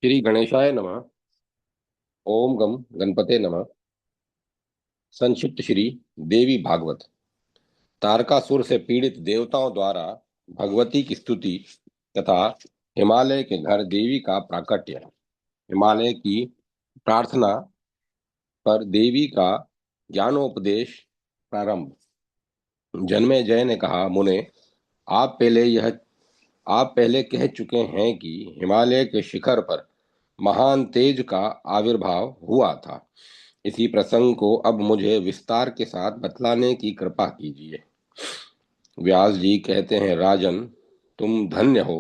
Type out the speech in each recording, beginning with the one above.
श्री गणेशाय नमः। ओम गम गणपते नमः। संक्षिप्त श्री देवी भागवत। तारकासुर से पीड़ित देवताओं द्वारा भगवती की स्तुति तथा हिमालय के घर देवी का प्राकट्य। हिमालय की प्रार्थना पर देवी का ज्ञानोपदेश प्रारंभ। जन्मेजय ने कहा, मुने, आप पहले यह आप पहले कह चुके हैं कि हिमालय के शिखर पर महान तेज का आविर्भाव हुआ था। इसी प्रसंग को अब मुझे विस्तार के साथ बतलाने की कृपा कीजिए। व्यास जी कहते हैं, राजन, तुम धन्य हो,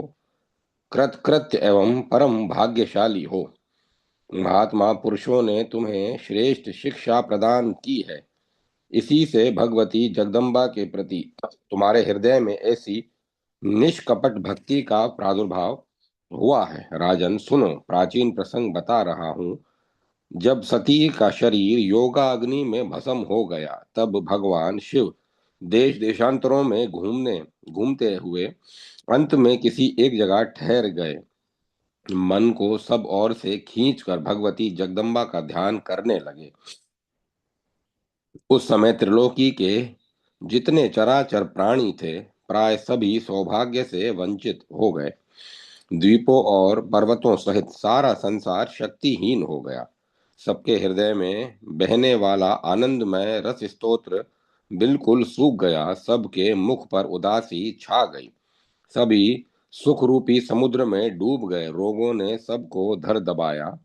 कृतकृत्य एवं परम भाग्यशाली हो। महात्मा पुरुषों ने तुम्हें श्रेष्ठ शिक्षा प्रदान की है। इसी से भगवती जगदम्बा के प्रति तुम्हारे हृदय में ऐसी निष्कपट भक्ति का प्रादुर्भाव हुआ है। राजन सुनो, प्राचीन प्रसंग बता रहा हूँ। जब सती का शरीर योगाग्नि में भस्म हो गया, तब भगवान शिव देश देशांतरों में घूमते हुए अंत में किसी एक जगह ठहर गए। मन को सब ओर से खींचकर भगवती जगदम्बा का ध्यान करने लगे। उस समय त्रिलोकी के जितने चराचर प्राणी थे, प्राय सभी सौभाग्य से वंचित हो गए। द्वीपों और पर्वतों सहित सारा संसार शक्तिहीन हो गया। सबके हृदय में बहने वाला आनंदमय रस स्तोत्र बिल्कुल सूख गया। सबके मुख पर उदासी छा गई। सभी सुख रूपी समुद्र में डूब गए। रोगों ने सबको धर दबाया।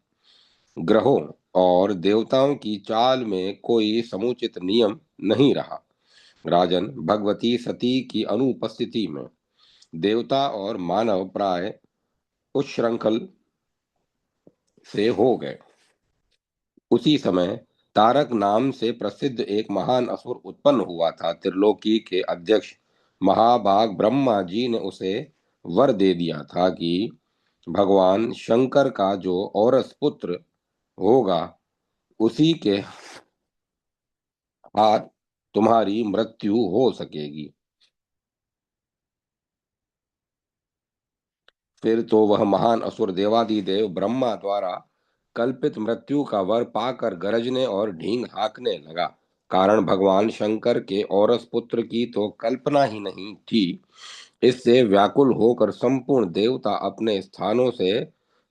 ग्रहों और देवताओं की चाल में कोई समुचित नियम नहीं रहा। राजन, भगवती सती की अनुपस्थिति में देवता और मानव प्राय उच्छृंखल से हो गए। उसी समय तारक नाम से प्रसिद्ध एक महान असुर उत्पन्न हुआ था। त्रिलोकी के अध्यक्ष महाभाग ब्रह्मा जी ने उसे वर दे दिया था कि भगवान शंकर का जो औरस पुत्र होगा, उसी के हाथ तुम्हारी मृत्यु हो सकेगी। फिर तो वह महान असुर देवादिदेव ब्रह्मा द्वारा कल्पित मृत्यु का वर पाकर गरजने और ढींग हाँकने लगा। कारण भगवान शंकर के औरस पुत्र की तो कल्पना ही नहीं थी। इससे व्याकुल होकर संपूर्ण देवता अपने स्थानों से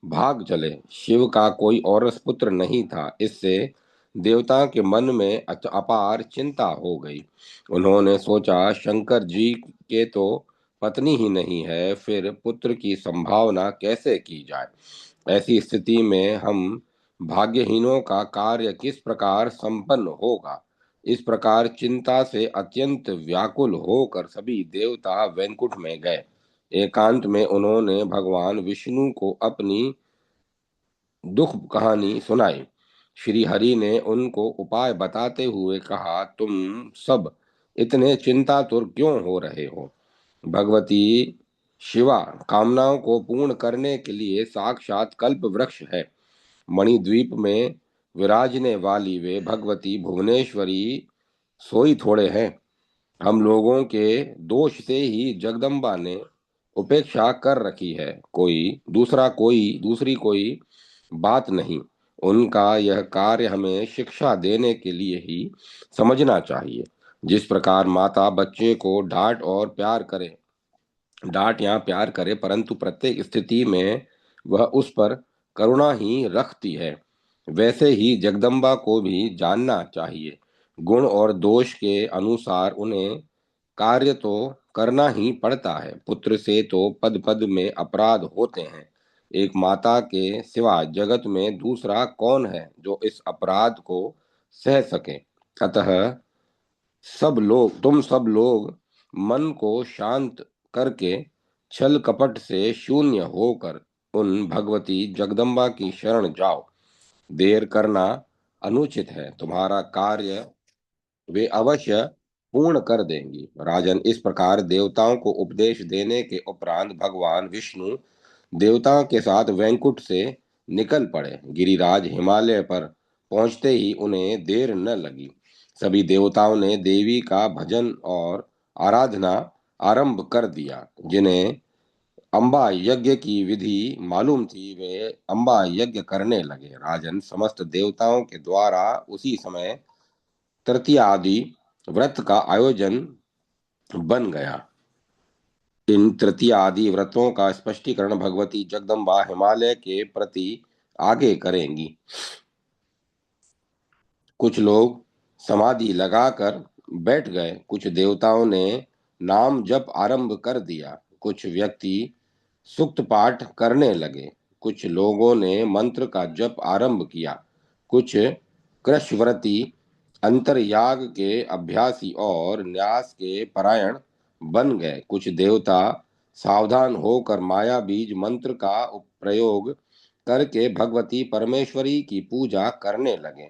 भाग चले। शिव का कोई औरस पुत्र नहीं था। इससे देवता के मन में अपार चिंता हो गई। उन्होंने सोचा, शंकर जी के तो पत्नी ही नहीं है, फिर पुत्र की संभावना कैसे की जाए। ऐसी स्थिति में हम भाग्यहीनों का कार्य किस प्रकार संपन्न होगा। इस प्रकार चिंता से अत्यंत व्याकुल होकर सभी देवता वैकुंठ में गए। एकांत में उन्होंने भगवान विष्णु को अपनी दुख कहानी सुनाई। श्री हरि ने उनको उपाय बताते हुए कहा, तुम सब इतने चिंतातुर क्यों हो रहे हो। भगवती शिवा कामनाओं को पूर्ण करने के लिए साक्षात कल्प वृक्ष है। मणिद्वीप में विराजने वाली वे भगवती भुवनेश्वरी सोई थोड़े हैं। हम लोगों के दोष से ही जगदम्बा ने उपेक्षा कर रखी है। कोई दूसरी कोई बात नहीं। उनका यह कार्य हमें शिक्षा देने के लिए ही समझना चाहिए। जिस प्रकार माता बच्चे को डांट या प्यार करे, परंतु प्रत्येक स्थिति में वह उस पर करुणा ही रखती है, वैसे ही जगदम्बा को भी जानना चाहिए। गुण और दोष के अनुसार उन्हें कार्य तो करना ही पड़ता है। पुत्र से तो पद पद में अपराध होते हैं। एक माता के सिवा जगत में दूसरा कौन है जो इस अपराध को सह सके। अतः सब लोग मन को शांत करके छल कपट से शून्य होकर उन भगवती जगदम्बा की शरण जाओ। देर करना अनुचित है। तुम्हारा कार्य वे अवश्य पूर्ण कर देंगी। राजन, इस प्रकार देवताओं को उपदेश देने के उपरांत भगवान विष्णु देवताओं के साथ वैकुंठ से निकल पड़े। गिरिराज हिमालय पर पहुंचते ही उन्हें देर न लगी। सभी देवताओं ने देवी का भजन और आराधना आरंभ कर दिया। जिन्हें अम्बा यज्ञ की विधि मालूम थी, वे अम्बा यज्ञ करने लगे। राजन, समस्त देवताओं के द्वारा उसी समय तृतीया आदि व्रत का आयोजन बन गया। इन तृतीया आदि व्रतों का स्पष्टीकरण भगवती जगदम्बा हिमालय के प्रति आगे करेंगी। कुछ लोग समाधि लगाकर बैठ गए, कुछ देवताओं ने नाम जप आरंभ कर दिया, कुछ व्यक्ति सुक्त पाठ करने लगे, कुछ लोगों ने मंत्र का जप आरंभ किया, कुछ कृष्णव्रती अंतर्याग के अभ्यासी और न्यास के परायण बन गए, कुछ देवता सावधान होकर माया बीज मंत्र का प्रयोग करके भगवती परमेश्वरी की पूजा करने लगे।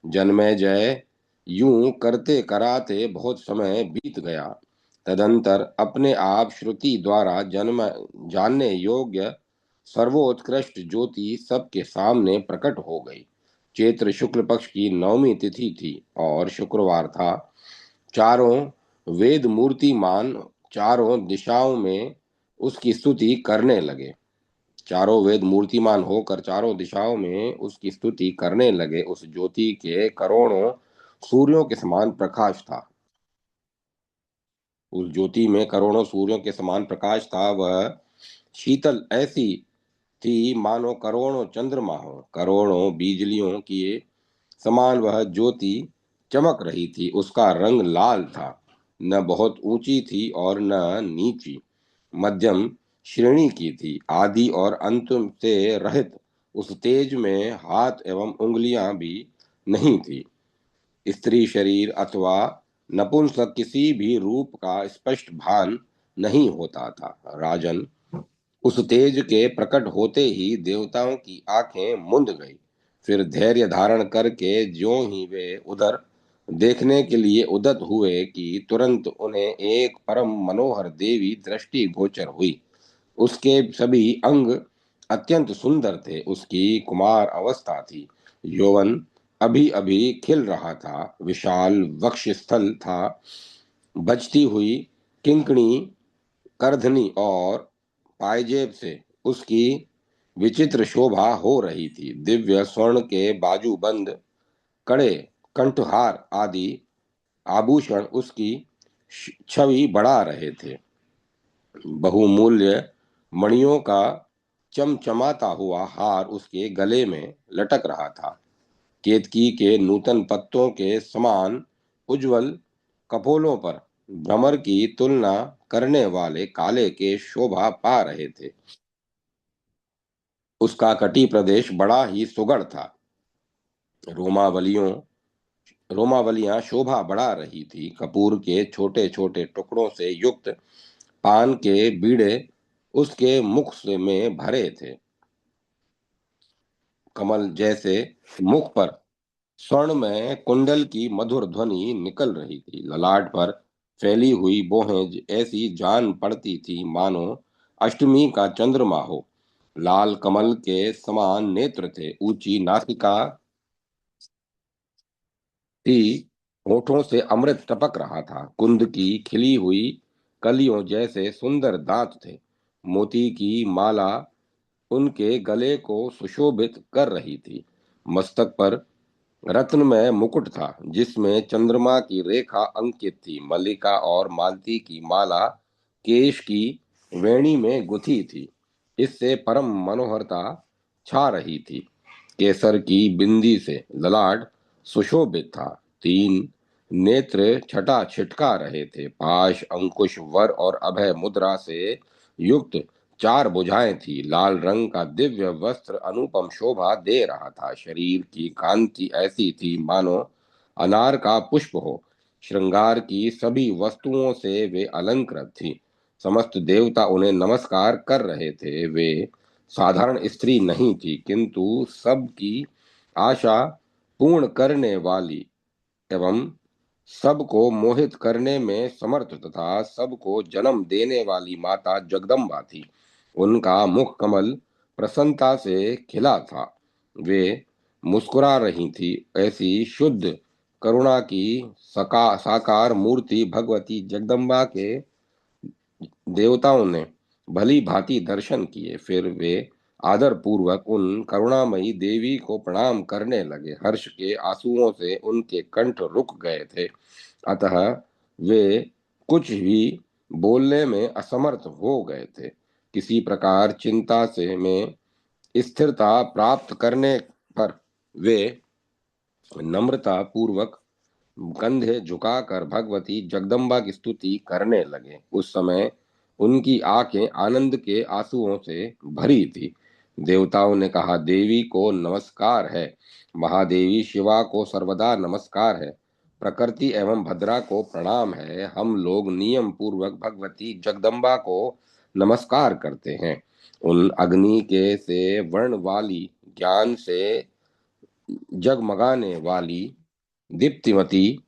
जन्मेजय यूं करते कराते बहुत समय बीत गया। तदंतर अपने आप श्रुति द्वारा जन्म जानने योग्य सर्वोत्कृष्ट ज्योति सबके सामने प्रकट हो गई। चैत्र शुक्ल पक्ष की नवमी तिथि थी और शुक्रवार था। चारों वेद मूर्तिमान चारों दिशाओं में उसकी स्तुति करने लगे। चारों वेद मूर्तिमान होकर चारों दिशाओं में उसकी स्तुति करने लगे। उस ज्योति के करोड़ों सूर्यों के समान प्रकाश था। उस ज्योति में करोड़ों सूर्यों के समान प्रकाश था। वह शीतल ऐसी थी मानो करोड़ों चंद्रमा हो। करोड़ों बिजलियों की समान वह ज्योति चमक रही थी। उसका रंग लाल था, न बहुत ऊंची थी और न नीची, मध्यम श्रेणी की थी। आदि और अंत से रहित उस तेज में हाथ एवं उंगलियां भी नहीं थी। स्त्री शरीर अथवा नपुंसक किसी भी रूप का स्पष्ट भान नहीं होता था। राजन, उस तेज के प्रकट होते ही देवताओं की आंखें मूंद गई। फिर धैर्य धारण करके ज्यों ही वे उधर देखने के लिए उद्यत हुए कि तुरंत उन्हें एक परम मनोहर देवी दृष्टि गोचर हुई। उसके सभी अंग अत्यंत सुंदर थे। उसकी कुमार अवस्था थी। यौवन अभी अभी खिल रहा था। विशाल वक्षस्थल था। बजती हुई किंकणी करधनी और पायजेब से उसकी विचित्र शोभा हो रही थी। दिव्य स्वर्ण के बाजूबंद, कड़े, कंठहार आदि आभूषण उसकी छवि बढ़ा रहे थे। बहुमूल्य मणियों का चमचमाता हुआ हार उसके गले में लटक रहा था। केतकी के नूतन पत्तों के समान उज्जवल कपोलों पर भ्रमर की तुलना करने वाले काले के शोभा पा रहे थे। उसका कटी प्रदेश बड़ा ही सुगढ़ था। रोमावलियों रोमावलियां शोभा बढ़ा रही थी। कपूर के छोटे छोटे टुकड़ों से युक्त पान के बीड़े उसके मुख में भरे थे। कमल जैसे मुख पर स्वर्ण में कुंडल की मधुर ध्वनि निकल रही थी। ललाट पर फैली हुई बोहें ऐसी जान पड़ती थी मानो अष्टमी का चंद्रमा हो। लाल कमल के समान नेत्र थे। ऊंची नासिका थी। होठों से अमृत टपक रहा था। कुंद की खिली हुई कलियों जैसे सुंदर दांत थे। मोती की माला उनके गले को सुशोभित कर रही थी। मस्तक पर रत्नमय मुकुट था जिसमें चंद्रमा की रेखा अंकित थी। मल्लिका और मालती की माला केश की वेणी में गुथी थी। इससे परम मनोहरता छा रही थी। केसर की बिंदी से ललाट सुशोभित था। तीन नेत्र छटा छिटका रहे थे। पाश, अंकुश, वर और अभय मुद्रा से युक्त चार भुजाएं थी। लाल रंग का दिव्य वस्त्र अनुपम शोभा दे रहा था। शरीर की कांति ऐसी थी मानो अनार का पुष्प हो। श्रृंगार की सभी वस्तुओं से वे अलंकृत थी। समस्त देवता उन्हें नमस्कार कर रहे थे। वे साधारण स्त्री नहीं थी, किंतु सबकी आशा पूर्ण करने वाली एवं सबको मोहित करने में समर्थ तथा सबको जन्म देने वाली माता जगदम्बा थी। उनका मुख कमल प्रसन्नता से खिला था। वे मुस्कुरा रही थी। ऐसी शुद्ध करुणा की साकार मूर्ति भगवती जगदम्बा के देवताओं ने भली भांति दर्शन किए। फिर वे आदर पूर्वक उन करुणामयी देवी को प्रणाम करने लगे। हर्ष के आंसुओं से उनके कंठ रुक गए थे, अतः वे कुछ भी बोलने में असमर्थ हो गए थे। किसी प्रकार चिंता से में स्थिरता प्राप्त करने पर वे नम्रता पूर्वक कंधे झुकाकर भगवती जगदम्बा की स्तुति करने लगे। उस समय उनकी आंखें आनंद के आंसुओं से भरी थी। देवताओं ने कहा, देवी को नमस्कार है। महादेवी शिवा को सर्वदा नमस्कार है। प्रकृति एवं भद्रा को प्रणाम है। हम लोग नियम पूर्वक भगवती जगदम्बा को नमस्कार करते हैं। उन अग्नि के से वर्ण वाली, ज्ञान से जगमगाने वाली, दीप्तिमती,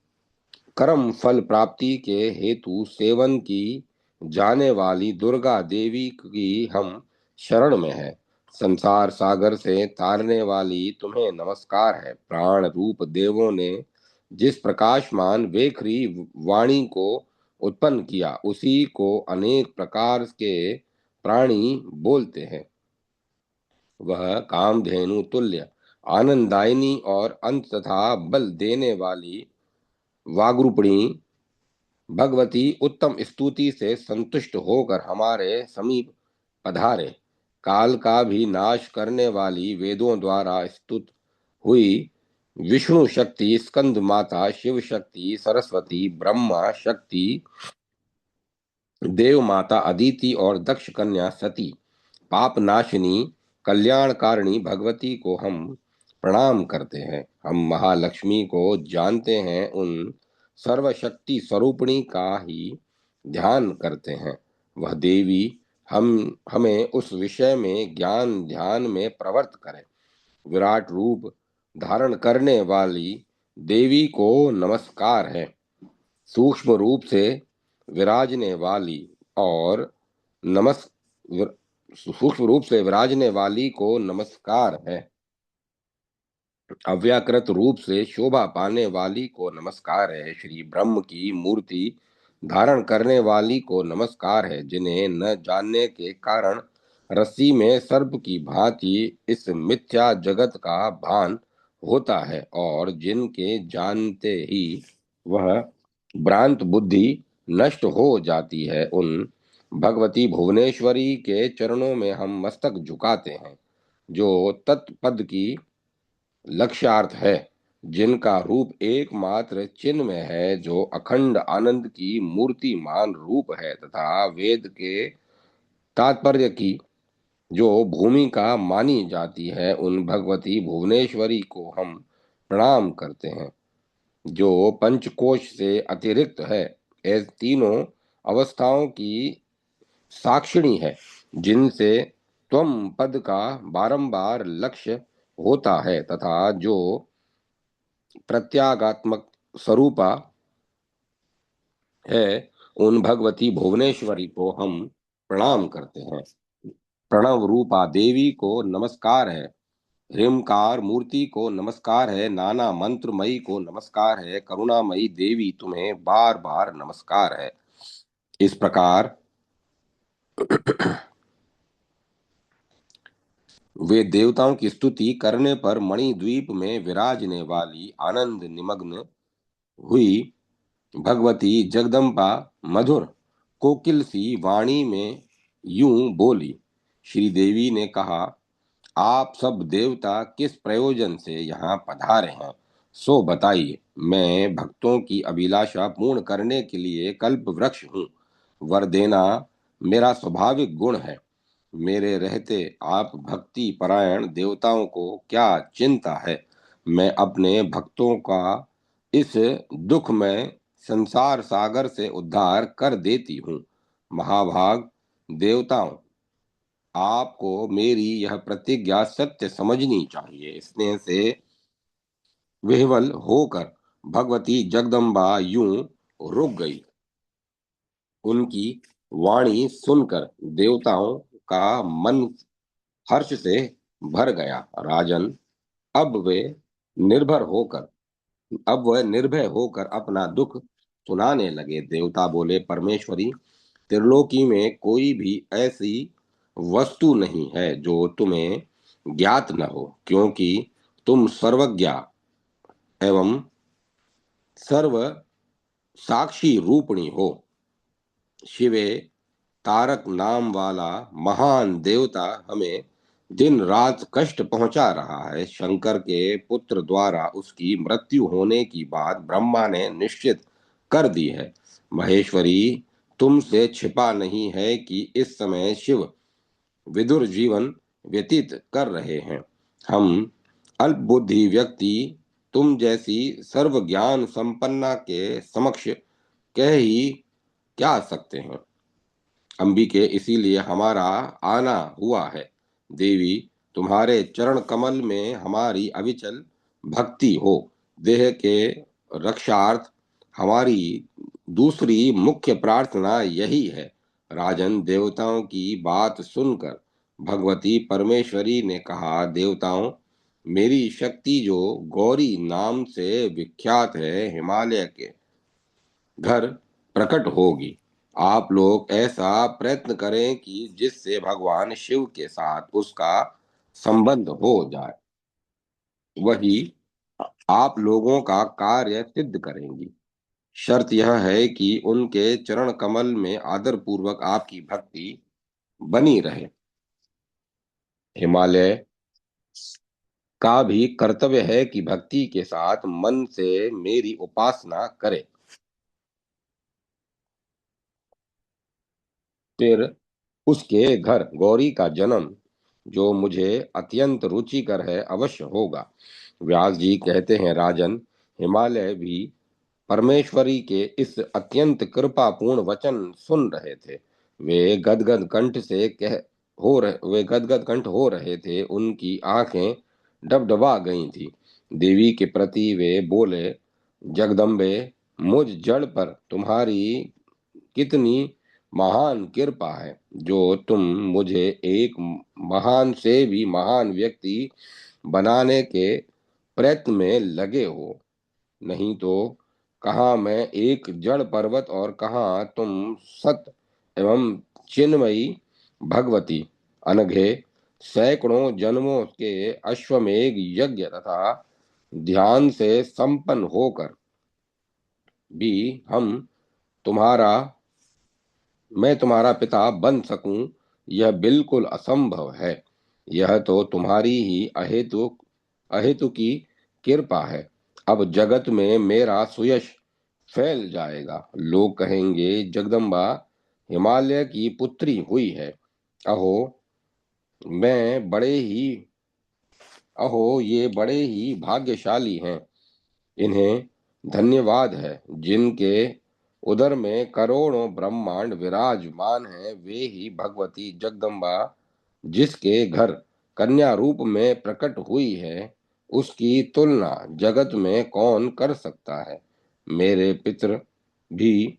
कर्म फल प्राप्ति के हेतु सेवन की जाने वाली दुर्गा देवी की हम शरण में है। संसार सागर से तारने वाली तुम्हें नमस्कार है। प्राण रूप देवों ने जिस प्रकाशमान वेखरी वाणी को उत्पन्न किया, उसी को अनेक प्रकार के प्राणी बोलते हैं। वह कामधेनु तुल्य, आनंदायिनी और अंत तथा बल देने वाली वाग्रूपिणी भगवती उत्तम स्तुति से संतुष्ट होकर हमारे समीप पधारे। काल का भी नाश करने वाली, वेदों द्वारा स्तुत हुई विष्णु शक्ति, स्कंद माता, शिव शक्ति, सरस्वती, ब्रह्मा शक्ति, देव माता अदिति और दक्ष कन्या सती, पाप नाशिनी, कल्याणकारिणी भगवती को हम प्रणाम करते हैं। हम महालक्ष्मी को जानते हैं, उन सर्वशक्ति स्वरूपिणी का ही ध्यान करते हैं। वह देवी हमें उस विषय में ज्ञान ध्यान में प्रवृत्त करे। विराट रूप धारण करने वाली देवी को नमस्कार है। सूक्ष्म रूप से विराजने वाली और नमस् सूक्ष्म रूप से विराजने वाली को नमस्कार है। अव्याकृत रूप से शोभा पाने वाली को नमस्कार है। श्री ब्रह्म की मूर्ति धारण करने वाली को नमस्कार है। जिन्हें न जानने के कारण रस्सी में सर्प की भांति इस मिथ्या जगत का भान होता है, और जिनके जानते ही वह भ्रांत बुद्धि नष्ट हो जाती है, उन भगवती भुवनेश्वरी के चरणों में हम मस्तक झुकाते हैं, जो तत्पद की लक्ष्यार्थ है, जिनका रूप एकमात्र चिन्ह में है, जो अखंड आनंद की मूर्तिमान रूप है, तथा वेद के तात्पर्य की जो भूमिका मानी जाती है, उन भगवती भुवनेश्वरी को हम प्रणाम करते हैं, जो पंचकोश से अतिरिक्त है। ऐसे तीनों अवस्थाओं की साक्षिणी है, जिनसे त्वम पद का बारंबार लक्ष्य होता है, तथा जो प्रत्यागात्मक स्वरूपा है। उन भगवती भुवनेश्वरी को हम प्रणाम करते हैं। प्रणव रूपा देवी को नमस्कार है। ह्रीमकार मूर्ति को नमस्कार है। नाना मंत्रमयी को नमस्कार है। करुणामयी देवी तुम्हें बार बार नमस्कार है। इस प्रकार वे देवताओं की स्तुति करने पर मणिद्वीप में विराजने वाली आनंद निमग्न हुई भगवती जगदम्बा मधुर कोकिल सी वाणी में यूं बोली। श्रीदेवी ने कहा, आप सब देवता किस प्रयोजन से यहाँ पधारे हैं, सो बताइए। मैं भक्तों की अभिलाषा पूर्ण करने के लिए कल्प वृक्ष हूँ। वर देना मेरा स्वाभाविक गुण है। मेरे रहते आप भक्ति परायण देवताओं को क्या चिंता है। मैं अपने भक्तों का इस दुख में संसार सागर से उद्धार कर देती हूँ। महाभाग देवताओं, आपको मेरी यह प्रतिज्ञा सत्य समझनी चाहिए। स्नेह से विह्वल होकर भगवती जगदम्बा यूं रुक गई। उनकी वाणी सुनकर देवताओं का मन हर्ष से भर गया। राजन, अब वे निर्भर होकर अब वह निर्भय होकर अपना दुख सुनाने लगे। देवता बोले, परमेश्वरी, त्रिलोकी में कोई भी ऐसी वस्तु नहीं है जो तुम्हें ज्ञात न हो, क्योंकि तुम सर्वज्ञा एवं सर्व साक्षी रूपिणी हो। शिवे तारक नाम वाला महान देवता हमें दिन रात कष्ट पहुंचा रहा है। शंकर के पुत्र द्वारा उसकी मृत्यु होने की बात ब्रह्मा ने निश्चित कर दी है। महेश्वरी, तुमसे छिपा नहीं है कि इस समय शिव विदुर जीवन व्यतीत कर रहे हैं। हम अल्पबुद्धि व्यक्ति तुम जैसी सर्व ज्ञान संपन्ना के समक्ष कह ही क्या सकते हैं। अंबिके, इसीलिए हमारा आना हुआ है। देवी, तुम्हारे चरण कमल में हमारी अविचल भक्ति हो। देह के रक्षार्थ हमारी दूसरी मुख्य प्रार्थना यही है। राजन, देवताओं की बात सुनकर भगवती परमेश्वरी ने कहा, देवताओं, मेरी शक्ति जो गौरी नाम से विख्यात है, हिमालय के घर प्रकट होगी। आप लोग ऐसा प्रयत्न करें कि जिससे भगवान शिव के साथ उसका संबंध हो जाए, वही आप लोगों का कार्य सिद्ध करेंगी। शर्त यह है कि उनके चरण कमल में आदर पूर्वक आपकी भक्ति बनी रहे। हिमालय का भी कर्तव्य है कि भक्ति के साथ मन से मेरी उपासना करे। फिर उसके घर गौरी का जन्म, जो मुझे अत्यंत रुचिकर है, अवश्य होगा। व्यास जी कहते हैं, राजन, हिमालय भी परमेश्वरी के इस अत्यंत कृपापूर्ण वचन सुन रहे थे। वे गदगद कंठ हो रहे थे। उनकी आंखें डबडबा गई थी। देवी के प्रति वे बोले, जगदम्बे, मुझ जड़ पर तुम्हारी कितनी महान कृपा है, जो तुम मुझे एक महान से भी महान व्यक्ति बनाने के प्रयत्न में लगे हो। नहीं तो कहाँ मैं एक जड़ पर्वत और कहाँ तुम सत एवं चिन्मयी भगवती। अनघे सैकड़ों जन्मों के अश्वमेघ यज्ञ तथा ध्यान से संपन्न होकर भी हम तुम्हारा मैं तुम्हारा पिता बन सकूं, यह बिल्कुल असंभव है। यह तो तुम्हारी ही अहेतु की कृपा है। अब जगत में मेरा सुयश फैल जाएगा। लोग कहेंगे, जगदम्बा हिमालय की पुत्री हुई है। अहो मैं बड़े ही अहो ये बड़े ही भाग्यशाली हैं। इन्हें धन्यवाद है, जिनके उदर में करोड़ों ब्रह्मांड विराजमान है। वे ही भगवती जगदम्बा जिसके घर कन्या रूप में प्रकट हुई है, उसकी तुलना जगत में कौन कर सकता है। मेरे पितर भी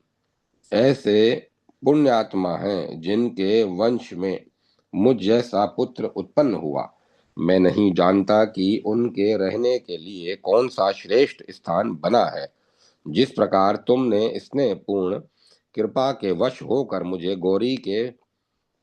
ऐसे पुण्यात्मा हैं, जिनके वंश में मुझ जैसा पुत्र उत्पन्न हुआ। मैं नहीं जानता कि उनके रहने के लिए कौन सा श्रेष्ठ स्थान बना है। जिस प्रकार तुमने स्नेहपूर्ण कृपा के वश होकर मुझे गौरी के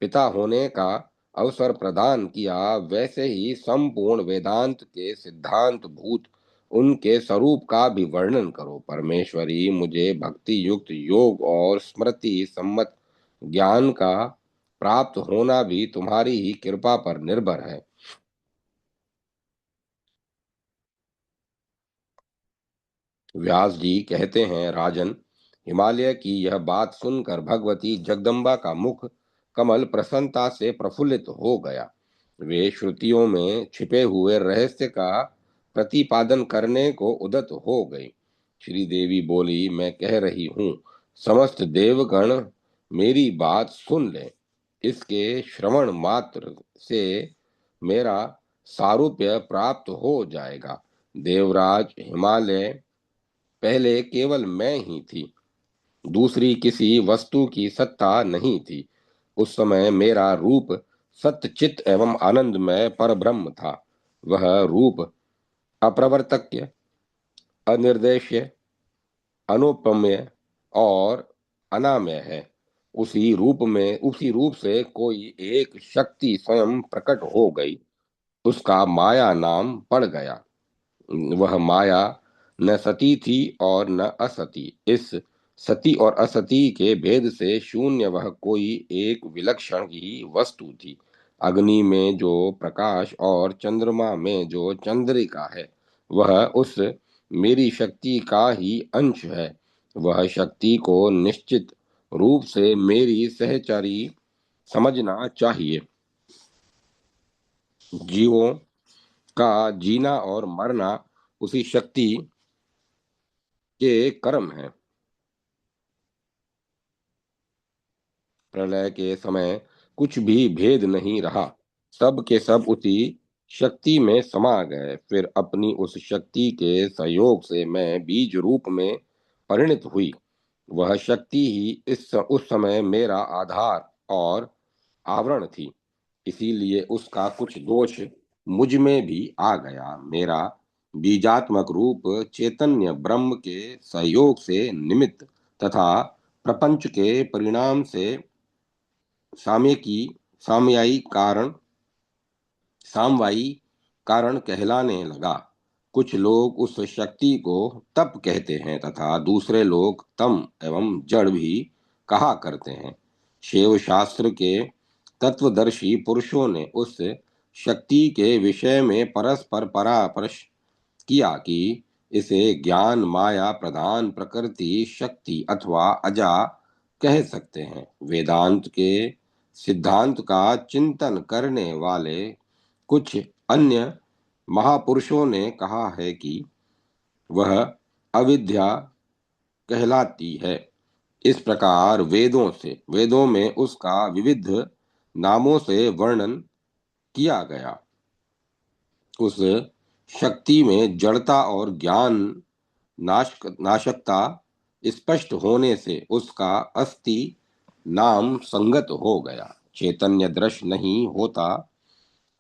पिता होने का अवसर प्रदान किया, वैसे ही संपूर्ण वेदांत के सिद्धांत भूत उनके स्वरूप का भी वर्णन करो। परमेश्वरी, मुझे भक्ति युक्त योग और स्मृति सम्मत ज्ञान का प्राप्त होना भी तुम्हारी ही कृपा पर निर्भर है। व्यास जी कहते हैं, राजन, हिमालय की यह बात सुनकर भगवती जगदम्बा का मुख कमल प्रसन्नता से प्रफुल्लित हो गया। वे श्रुतियों में छिपे हुए रहस्य का प्रतिपादन करने को उद्यत हो गई। श्री देवी बोली, मैं कह रही हूँ, समस्त देवगण मेरी बात सुन लें। इसके श्रवण मात्र से मेरा सारूप्य प्राप्त हो जाएगा। देवराज हिमालय पहले केवल मैं ही थी, दूसरी किसी वस्तु की सत्ता नहीं थी। उस समय मेरा रूप सत्यचित एवं आनंदमय परब्रह्म था। वह रूप अप्रवर्तक्य, अनिर्देश्य, अनुपम्य और अनामय है। उसी रूप से कोई एक शक्ति स्वयं प्रकट हो गई, उसका माया नाम पड़ गया। वह माया न सती थी और न असती। इस सती और असती के भेद से शून्य वह कोई एक विलक्षण ही वस्तु थी। अग्नि में जो प्रकाश और चंद्रमा में जो चंद्रिका है, वह उस मेरी शक्ति का ही अंश है। वह शक्ति को निश्चित रूप से मेरी सहचारी समझना चाहिए। जीवों का जीना और मरना उसी शक्ति के कर्म है। प्रलय के समय कुछ भी भेद नहीं रहा, सब के सब उसी शक्ति में समा गए। फिर अपनी उस शक्ति के सहयोग से मैं बीज रूप में परिणित हुई। वह शक्ति ही उस समय मेरा आधार और आवरण थी, इसीलिए उसका कुछ दोष मुझ में भी आ गया। मेरा बीजात्मक रूप चैतन्य ब्रह्म के सहयोग से निमित्त तथा प्रपंच के परिणाम से साम्य की साम्यायी कारण सामवायी कारण कहलाने लगा। कुछ लोग उस शक्ति को तप कहते हैं तथा दूसरे लोग तम एवं जड़ भी कहा करते हैं। शिव शास्त्र के तत्वदर्शी पुरुषों ने उस शक्ति के विषय में परस्पर परामर्श किया कि इसे ज्ञान माया प्रधान प्रकृति शक्ति अथवा अजा कह सकते हैं। वेदांत के सिद्धांत का चिंतन करने वाले कुछ अन्य महापुरुषों ने कहा है कि वह अविद्या कहलाती है। इस प्रकार वेदों में उसका विविध नामों से वर्णन किया गया। उस शक्ति में जड़ता और ज्ञान नाशकता स्पष्ट होने से उसका अस्थि नाम संगत हो गया। चैतन्य दृश्य नहीं होता,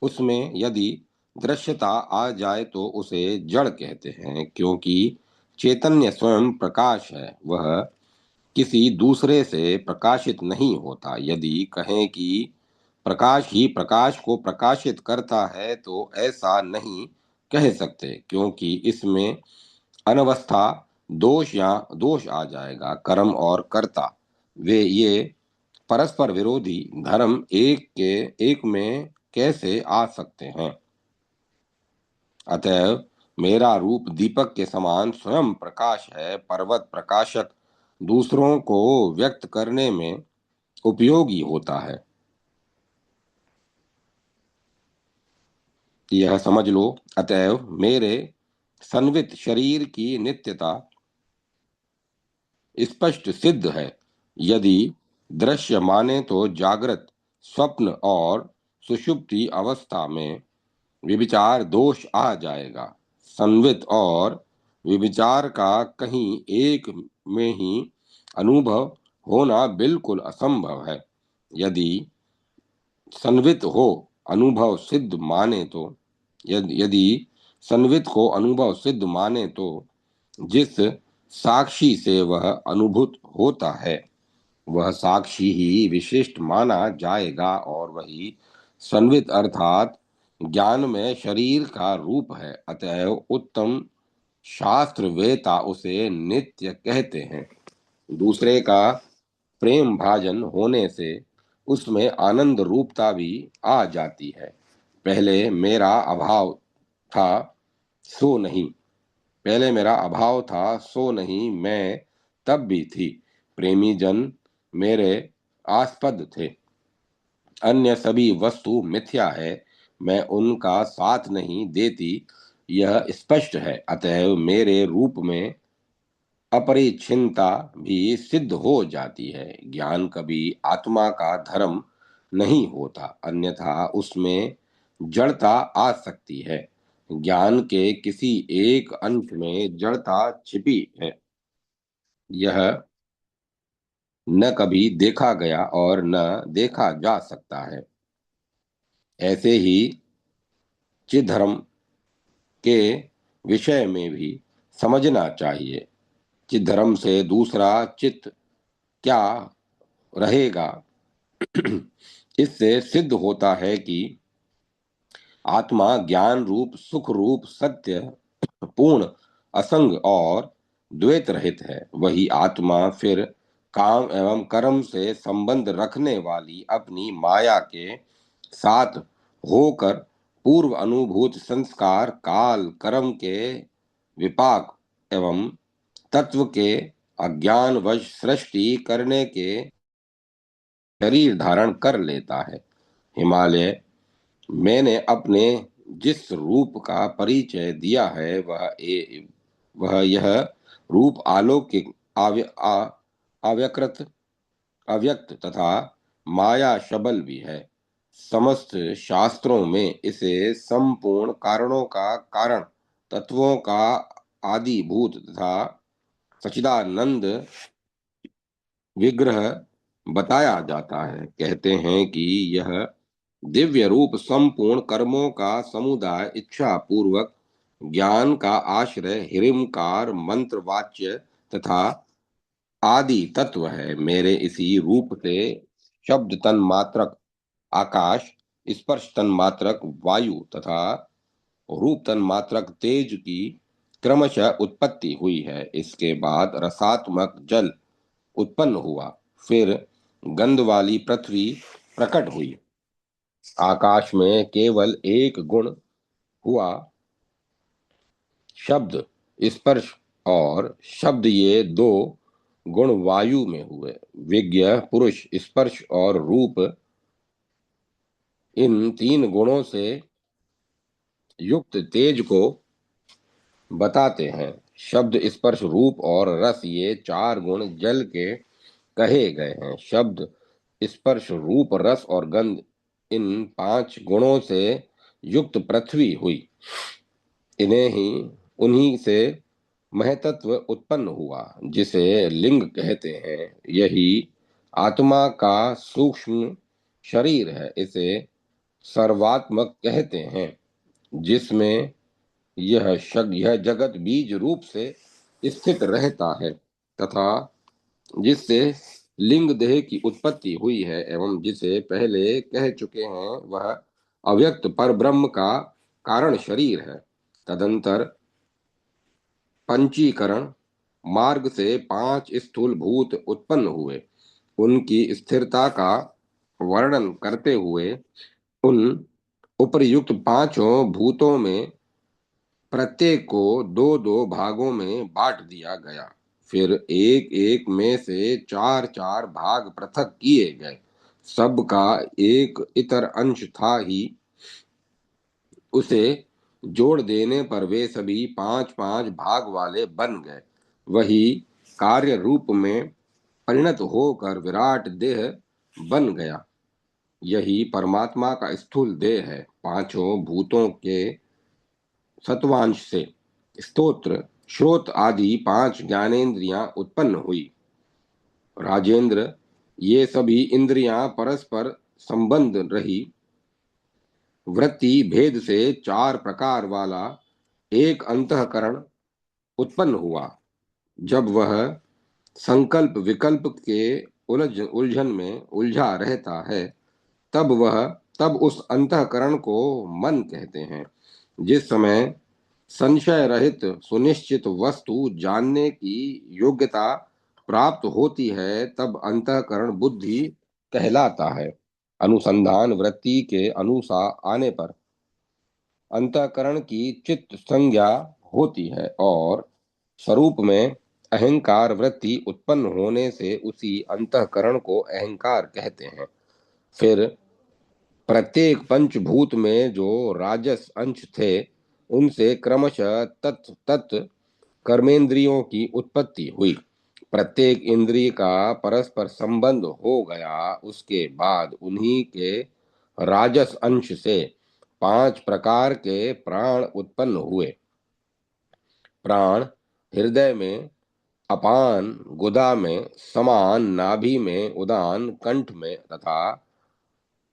उसमें यदि दृश्यता आ जाए तो उसे जड़ कहते हैं, क्योंकि चैतन्य स्वयं प्रकाश है, वह किसी दूसरे से प्रकाशित नहीं होता। यदि कहें कि प्रकाश ही प्रकाश को प्रकाशित करता है तो ऐसा नहीं कह सकते, क्योंकि इसमें अनवस्था दोष आ जाएगा। कर्म और कर्ता वे ये परस्पर विरोधी धर्म एक में कैसे आ सकते हैं। अतएव मेरा रूप दीपक के समान स्वयं प्रकाश है। पर्वत प्रकाशक दूसरों को व्यक्त करने में उपयोगी होता है, यह समझ लो। अतएव मेरे संवित शरीर की नित्यता स्पष्ट सिद्ध है। यदि दृश्य माने तो जागृत, स्वप्न और सुषुप्ति अवस्था में विविचार दोष आ जाएगा। संवित और विविचार का कहीं एक में ही अनुभव होना बिल्कुल असंभव है। यदि संवित हो अनुभव सिद्ध माने तो यदि संवित को अनुभव सिद्ध माने तो जिस साक्षी से वह अनुभूत होता है, वह साक्षी ही विशिष्ट माना जाएगा और वही संवित अर्थात ज्ञान में शरीर का रूप है। अतएव उत्तम शास्त्र वेता उसे नित्य कहते हैं। दूसरे का प्रेम भाजन होने से उसमें आनंद रूपता भी आ जाती है। पहले मेरा अभाव था सो नहीं पहले मेरा अभाव था सो नहीं मैं तब भी थी। प्रेमी जन मेरे आस्पद थे, अन्य सभी वस्तु मिथ्या है, मैं उनका साथ नहीं देती, यह स्पष्ट है। अतएव मेरे रूप में अपरिच्छिन्नता भी सिद्ध हो जाती है। ज्ञान कभी आत्मा का धर्म नहीं होता, अन्यथा उसमें जड़ता आ सकती है। ज्ञान के किसी एक अंश में जड़ता छिपी है, यह न कभी देखा गया और न देखा जा सकता है। ऐसे ही चिद्धर्म के विषय में भी समझना चाहिए। चिद्धर्म से दूसरा चित्त क्या रहेगा। इससे सिद्ध होता है कि आत्मा ज्ञान रूप, सुख रूप, सत्य, पूर्ण, असंग और द्वैत रहित है। वही आत्मा फिर काम एवं कर्म से संबंध रखने वाली अपनी माया के साथ होकर पूर्व अनुभूत संस्कार, काल, कर्म के विपाक एवं तत्व के अज्ञानवश सृष्टि करने के शरीर धारण कर लेता है। हिमालय, मैंने अपने जिस रूप का परिचय दिया है वह यह रूप अलौकिक, अव्यकृत, अव्यक्त तथा माया शबल भी है। समस्त शास्त्रों में इसे संपूर्ण कारणों का कारण, तत्वों का आदिभूत तथा सच्चिदानंद विग्रह बताया जाता है। कहते हैं कि यह दिव्य रूप संपूर्ण कर्मों का समुदाय, इच्छा पूर्वक ज्ञान का आश्रय, हिरिमकार मंत्र वाच्य तथा आदि तत्व है। मेरे इसी रूप से शब्द तन मात्रक आकाश, स्पर्श तन मात्रक वायु तथा रूप तन मात्रक तेज की क्रमशः उत्पत्ति हुई है। इसके बाद रसात्मक जल उत्पन्न हुआ, फिर गंध वाली पृथ्वी प्रकट हुई। आकाश में केवल एक गुण हुआ, शब्द, स्पर्श और शब्द, ये दो गुण वायु में हुए। विज्ञ पुरुष स्पर्श और रूप इन तीन गुणों से युक्त तेज को बताते हैं। शब्द, स्पर्श, रूप और रस, ये चार गुण जल के कहे गए हैं। शब्द, स्पर्श, रूप, रस और गंध, इन पांच गुणों से युक्त पृथ्वी हुई। इन्हें ही उन्हीं से महतत्व उत्पन्न हुआ, जिसे लिंग कहते हैं। यही आत्मा का सूक्ष्म शरीर है। इसे सर्वात्मक कहते हैं, जिसमें यह जगत बीज रूप से स्थित रहता है तथा जिससे लिंग देह की उत्पत्ति हुई है एवं जिसे पहले कह चुके हैं वह अव्यक्त पर ब्रह्म का कारण शरीर है। तदंतर पंचीकरण मार्ग से पांच स्थूल भूत उत्पन्न हुए। उनकी स्थिरता का वर्णन करते हुए उन उपर्युक्त पांचों भूतों में प्रत्येक को दो दो भागों में बांट दिया गया। फिर एक एक में से चार चार भाग पृथक किए गए। सबका एक इतर अंश था ही, उसे जोड़ देने पर वे सभी पांच पांच भाग वाले बन गए। वही कार्य रूप में परिणत होकर विराट देह बन गया। यही परमात्मा का स्थूल देह है। पांचों भूतों के सत्वांश से स्तोत्र, श्रोत आदि पांच ज्ञानेंद्रियां उत्पन्न हुई। राजेंद्र, ये सभी इंद्रियां परस्पर संबंध रही वृत्ति भेद से चार प्रकार वाला एक अंतःकरण उत्पन्न हुआ। जब वह संकल्प विकल्प के उलझन में उलझा रहता है, तब उस अंतःकरण को मन कहते हैं। जिस समय संशय रहित सुनिश्चित वस्तु जानने की योग्यता प्राप्त होती है, तब अंतःकरण बुद्धि कहलाता है। अनुसंधान वृत्ति के अनुसार आने पर अंतःकरण की चित्त संज्ञा होती है और स्वरूप में अहंकार वृत्ति उत्पन्न होने से उसी अंतःकरण को अहंकार कहते हैं। फिर प्रत्येक पंचभूत में जो राजस अंश थे, उनसे क्रमशः तत् तत् कर्मेंद्रियों की उत्पत्ति हुई। प्रत्येक इंद्रिय का परस्पर संबंध हो गया। उसके बाद उन्हीं के राजस अंश से पांच प्रकार के प्राण उत्पन्न हुए। प्राण हृदय में, अपान गुदा में, समान नाभि में, उदान कंठ में तथा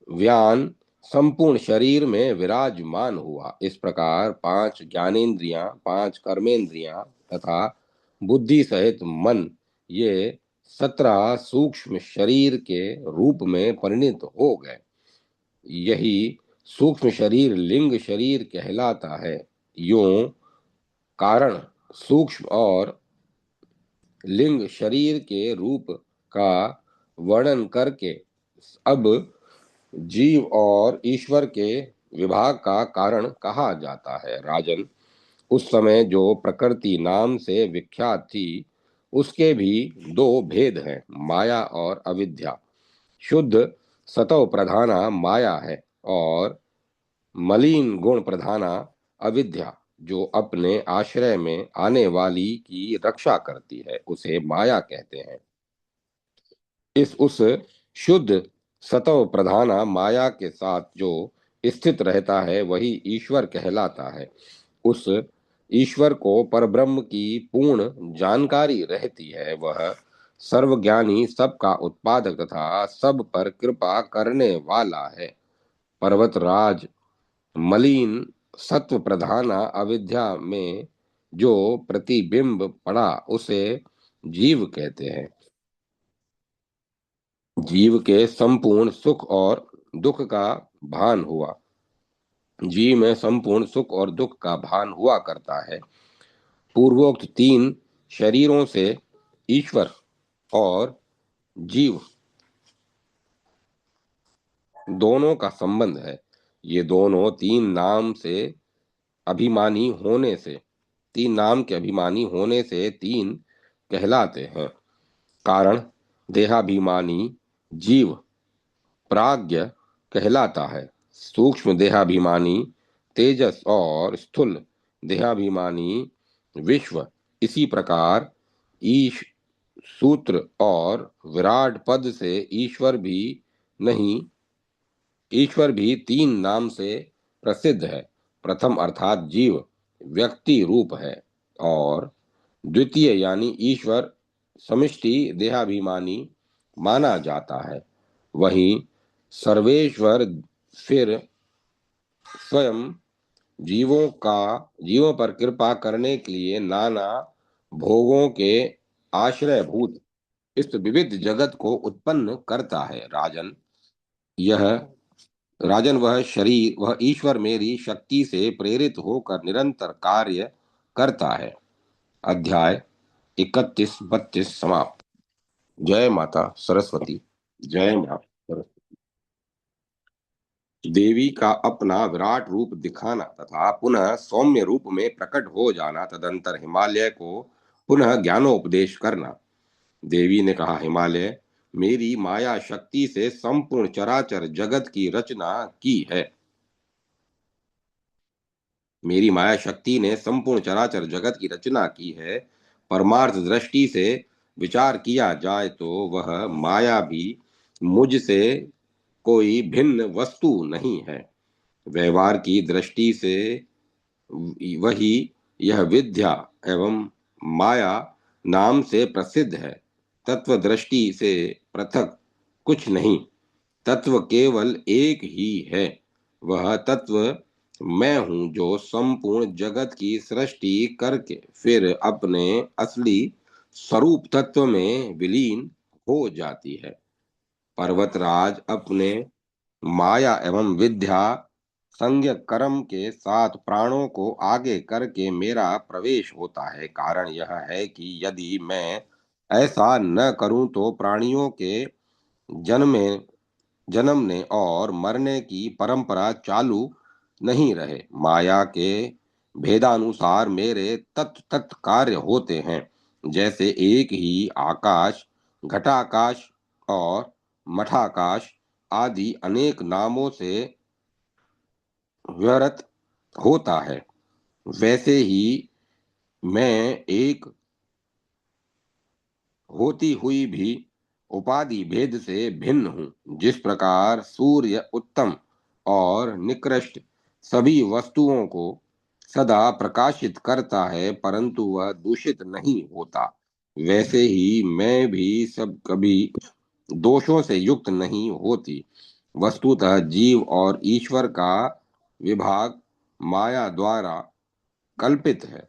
व्यान संपूर्ण शरीर में विराजमान हुआ। इस प्रकार पांच ज्ञानेंद्रियां, पांच कर्मेंद्रियां तथा बुद्धि सहित मन, ये 17 सूक्ष्म शरीर के रूप में परिणत हो गए। यही सूक्ष्म शरीर लिंग शरीर कहलाता है। यूं कारण सूक्ष्म और लिंग शरीर के रूप का वर्णन करके अब जीव और ईश्वर के विभाग का कारण कहा जाता है। राजन, उस समय जो प्रकृति नाम से विख्यात थी, उसके भी दो भेद हैं, माया और अविद्या। शुद्ध सतव प्रधाना माया है और मलिन गुण प्रधाना अविद्या, जो अपने आश्रय में आने वाली की रक्षा करती है, उसे माया कहते हैं। इस उस शुद्ध सतव प्रधाना माया के साथ जो स्थित रहता है, वही ईश्वर कहलाता है। उस ईश्वर को परब्रह्म की पूर्ण जानकारी रहती है। वह सर्वज्ञानी, सबका उत्पादक तथा सब पर कृपा करने वाला है। पर्वतराज, मलिन सत्व प्रधाना अविद्या में जो प्रतिबिंब पड़ा, उसे जीव कहते हैं। जीव के संपूर्ण सुख और दुख का भान हुआ जीव में संपूर्ण सुख और दुख का भान हुआ करता है। पूर्वोक्त तीन शरीरों से ईश्वर और जीव दोनों का संबंध है। ये दोनों तीन नाम के अभिमानी होने से तीन कहलाते हैं। कारण देहाभिमानी जीव प्राज्ञ कहलाता है। सूक्ष्म देहाभिमानी तेजस और स्थूल देहाभिमानी विश्व। इसी प्रकार ईश सूत्र और विराट पद से ईश्वर भी तीन नाम से प्रसिद्ध है। प्रथम अर्थात जीव व्यक्ति रूप है और द्वितीय यानी ईश्वर समिष्टि देहाभिमानी माना जाता है। वहीं सर्वेश्वर फिर स्वयं जीवों पर कृपा करने के लिए नाना भोगों के आश्रयभूत इस विविध जगत को उत्पन्न करता है। यह वह ईश्वर मेरी शक्ति से प्रेरित होकर निरंतर कार्य करता है। अध्याय 31-32 समाप्त। जय माता सरस्वती। जय माता सरस्वती। देवी का अपना विराट रूप दिखाना तथा पुनः सौम्य रूप में प्रकट हो जाना, तदंतर हिमालय को पुनः ज्ञानोपदेश करना। देवी ने कहा, हिमालय, मेरी माया शक्ति से संपूर्ण चराचर जगत की रचना की है। मेरी माया शक्ति ने संपूर्ण चराचर जगत की रचना की है। परमार्थ दृष्टि से विचार किया जाए तो वह माया भी मुझसे कोई भिन्न वस्तु नहीं है। व्यवहार की दृष्टि से वही यह विद्या एवं माया नाम से प्रसिद्ध है। तत्व दृष्टि से पृथक कुछ नहीं, तत्व केवल एक ही है। वह तत्व मैं हूं, जो संपूर्ण जगत की सृष्टि करके फिर अपने असली स्वरूप तत्व में विलीन हो जाती है। पर्वतराज, अपने माया एवं विद्या संज्ञ कर्म के साथ प्राणों को आगे करके मेरा प्रवेश होता है। कारण यह है कि यदि मैं ऐसा न करूं तो प्राणियों के जन्मे जन्मने और मरने की परंपरा चालू नहीं रहे। माया के भेदानुसार मेरे तत् तत् कार्य होते हैं। जैसे एक ही आकाश, घटाकाश और मठाकाश आदि अनेक नामों से व्यर्थ होता है, वैसे ही मैं एक होती हुई भी उपाधि भेद से भिन्न हूँ। जिस प्रकार सूर्य उत्तम और निकृष्ट सभी वस्तुओं को सदा प्रकाशित करता है, परंतु वह दूषित नहीं होता, वैसे ही मैं भी सब कभी दोषों से युक्त नहीं होती। वस्तुतः जीव और ईश्वर का विभाग माया द्वारा कल्पित है।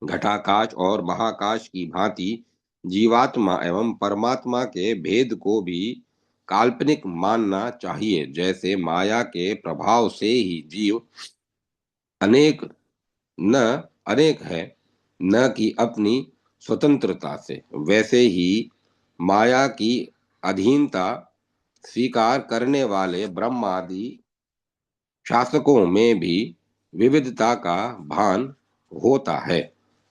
घटाकाश और महाकाश की भांति जीवात्मा एवं परमात्मा के भेद को भी काल्पनिक मानना चाहिए। जैसे माया के प्रभाव से ही जीव अनेक न अनेक है, न कि अपनी स्वतंत्रता से, वैसे ही माया की अधीनता स्वीकार करने वाले ब्रह्मादि शासकों में भी विविधता का भान होता है।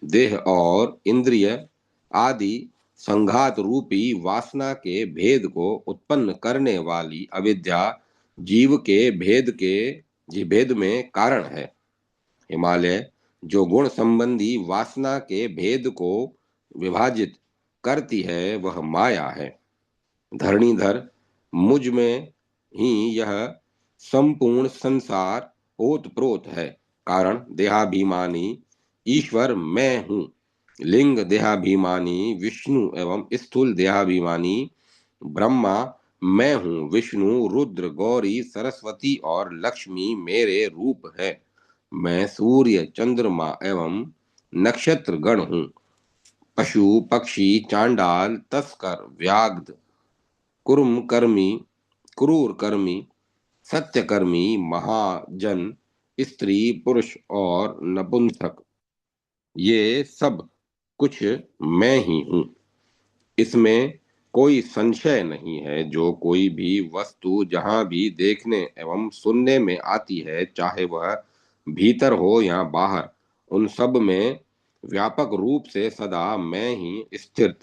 देह और इंद्रिय आदि संघात रूपी वासना के भेद को उत्पन्न करने वाली अविद्या जीव के भेद में कारण है। हिमालय जो गुण संबंधी वासना के भेद को विभाजित करती है वह माया है। धरणीधर मुझ में ही यह संपूर्ण संसार ओतप्रोत है। कारण देहाभिमानी ईश्वर मैं हूँ, लिंग देहाभिमानी विष्णु एवं स्थूल देहाभिमानी ब्रह्मा मैं हूँ, विष्णु रुद्र गौरी सरस्वती और लक्ष्मी मेरे रूप है। मैं सूर्य चंद्रमा एवं नक्षत्र गण हूँ, पशु पक्षी चांडाल तस्कर व्याघ्र कुर्म कर्मी क्रूर कर्मी सत्यकर्मी महाजन स्त्री पुरुष और नपुंसक ये सब कुछ मैं ही हूँ। इसमें कोई संशय नहीं है। जो कोई भी वस्तु जहाँ भी देखने एवं सुनने में आती है, चाहे वह भीतर हो या बाहर, उन सब में व्यापक रूप से सदा मैं ही स्थित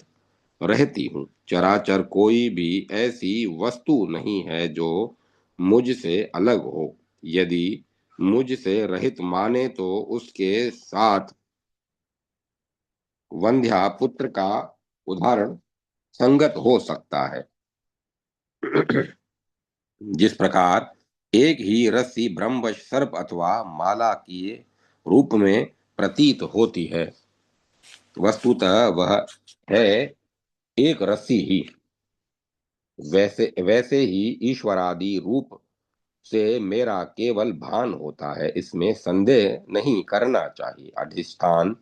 रहती हूँ। चराचर कोई भी ऐसी वस्तु नहीं है जो मुझसे अलग हो। यदि मुझसे रहित माने तो उसके साथ वंध्या पुत्र का उदाहरण संगत हो सकता है। जिस प्रकार एक ही रस्सी ब्रह्मवश सर्प अथवा माला के रूप में प्रतीत होती है, वस्तुतः वह है एक रस्सी ही। वैसे वैसे ही ईश्वरादि रूप से मेरा केवल भान होता है, इसमें संदेह नहीं करना चाहिए। अधिष्ठान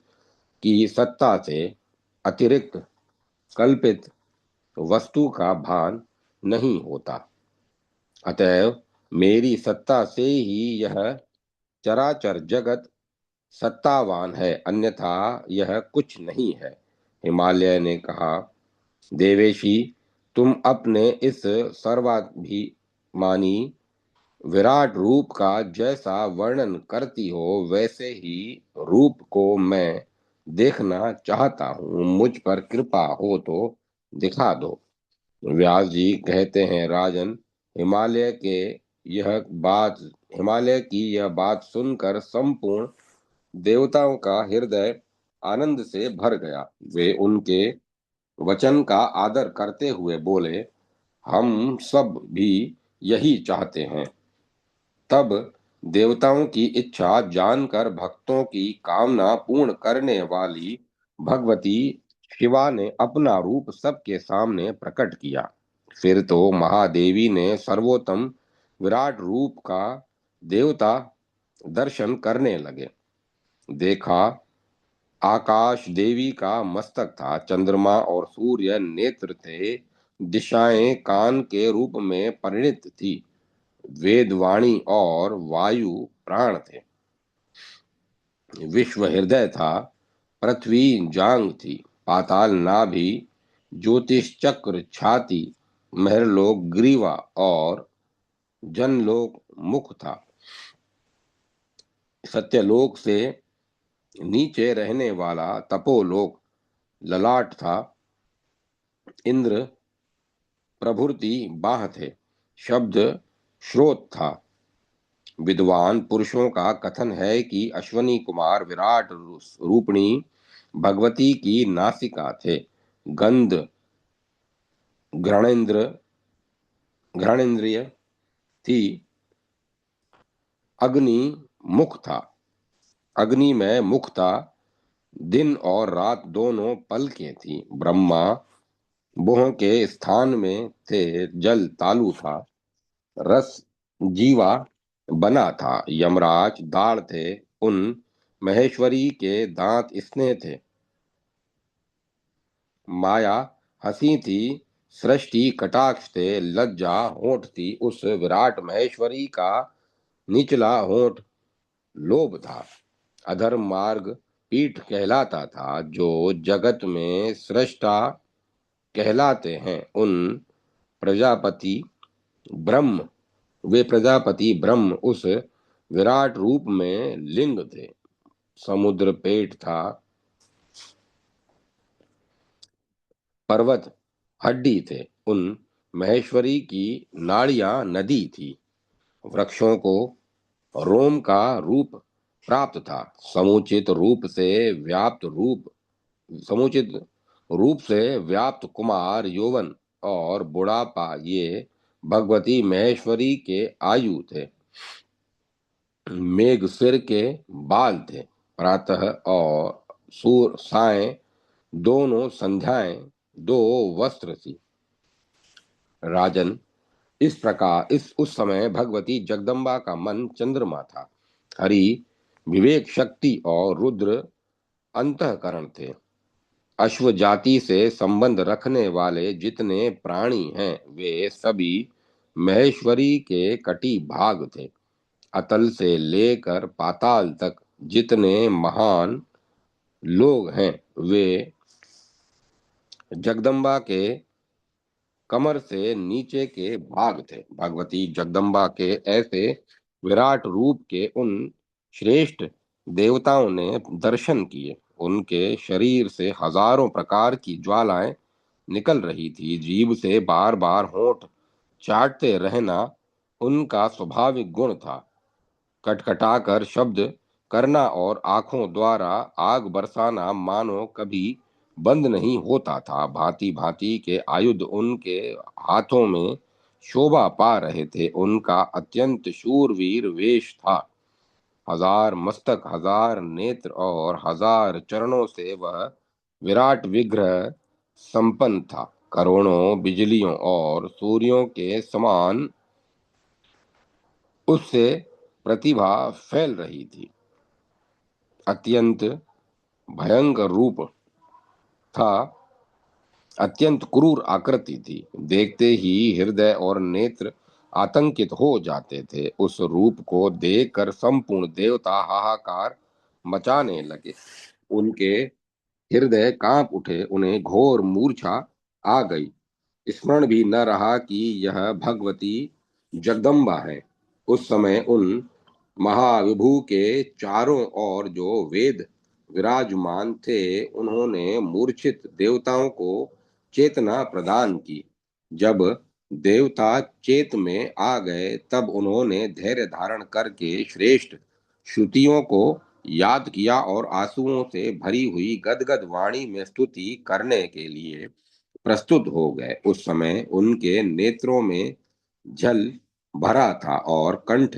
की सत्ता से अतिरिक्त कल्पित वस्तु का भान नहीं होता। अतएव मेरी सत्ता से ही यह चराचर जगत सत्तावान है, अन्यथा यह कुछ नहीं है। हिमालय ने कहा, देवेशी तुम अपने इस सर्वाभिमानी विराट रूप का जैसा वर्णन करती हो, वैसे ही रूप को मैं देखना चाहता हूँ। मुझ पर कृपा हो तो दिखा दो। व्यास जी कहते हैं, राजन, हिमालय के यह बात हिमालय की यह बात सुनकर संपूर्ण देवताओं का हृदय आनंद से भर गया। वे उनके वचन का आदर करते हुए बोले, हम सब भी यही चाहते हैं। तब देवताओं की इच्छा जानकर भक्तों की कामना पूर्ण करने वाली भगवती शिवा ने अपना रूप सबके सामने प्रकट किया। फिर तो महादेवी ने सर्वोत्तम विराट रूप का देवता दर्शन करने लगे। देखा, आकाश देवी का मस्तक था, चंद्रमा और सूर्य नेत्र थे, दिशाएं कान के रूप में परिणित थी, वेदवाणी और वायु प्राण थे, विश्व हृदय था, पृथ्वी जांग थी, पाताल नाभि, ज्योतिष चक्र छाती, महरलोक ग्रीवा और जनलोक मुख था। सत्यलोक से नीचे रहने वाला तपोलोक ललाट था। इंद्र प्रभृति बाह थे, शब्द श्रोत था। विद्वान पुरुषों का कथन है कि अश्वनी कुमार विराट रूपणी भगवती की नासिका थे। गंध घ्राणेन्द्रिय थी। अग्नि मुख था, अग्नि में मुख था। दिन और रात दोनों पलकें थी। ब्रह्मा बुह के स्थान में थे, जल तालु था, रस जीवा बना था। यमराज दाढ़ थे, उन महेश्वरी के दांत स्नेह थे। माया हंसी थी, सृष्टि कटाक्ष थे, लज्जा होठ थी, उस विराट महेश्वरी का निचला होठ लोभ था। अधर्म मार्ग पीठ कहलाता था। जो जगत में सृष्टा कहलाते हैं उन प्रजापति ब्रह्म वे प्रजापति ब्रह्म उस विराट रूप में लिंग थे। समुद्र पेट था, पर्वत हड्डी थे, उन महेश्वरी की नाड़ियां नदी थी। वृक्षों को रोम का रूप प्राप्त था। समुचित रूप से व्याप्त कुमार यौवन और बुढ़ापा ये भगवती महेश्वरी के आयु थे। मेघ सिर के बाल थे। प्रातः और सूर सायं दोनों संध्याएं दो वस्त्र थी। राजन, इस प्रकार इस उस समय भगवती जगदम्बा का मन चंद्रमा था। हरि विवेक शक्ति और रुद्र अंतःकरण थे। अश्व जाति से संबंध रखने वाले जितने प्राणी हैं वे सभी महेश्वरी के कटी भाग थे। अतल से लेकर पाताल तक जितने महान लोग हैं वे जगदम्बा के कमर से नीचे के भाग थे। भगवती जगदम्बा के ऐसे विराट रूप के उन श्रेष्ठ देवताओं ने दर्शन किए। उनके शरीर से हजारों प्रकार की ज्वालाएं निकल रही थी। जीभ से बार बार होंठ चाटते रहना उनका स्वाभाविक गुण था। कटकटाकर शब्द करना और आंखों द्वारा आग बरसाना मानो कभी बंद नहीं होता था। भांति भांति के आयुध उनके हाथों में शोभा पा रहे थे। उनका अत्यंत शूरवीर वेश था। हजार मस्तक, हजार नेत्र और हजार चरणों से वह विराट विग्रह संपन्न था। करोड़ों बिजलियों और सूर्यों के समान उससे प्रतिभा फैल रही थी। अत्यंत भयंकर रूप था, अत्यंत क्रूर आकृति थी। देखते ही हृदय और नेत्र आतंकित हो जाते थे। उस रूप को देखकर संपूर्ण देवता हाहाकार मचाने लगे। उनके हृदय कांप उठे। उन्हें घोर मूर्छा आ गई। स्मरण भी न रहा कि यह भगवती जगदम्बा है। उस समय उन महाविभू के चारों ओर जो वेद विराजमान थे उन्होंने मूर्छित देवताओं को चेतना प्रदान की। जब देवता चेत में आ गए तब उन्होंने धैर्य धारण करके श्रेष्ठ श्रुतियों को याद किया और आंसुओं से भरी हुई गदगद वाणी में स्तुति करने के लिए प्रस्तुत हो गए। उस समय उनके नेत्रों में जल भरा था और कंठ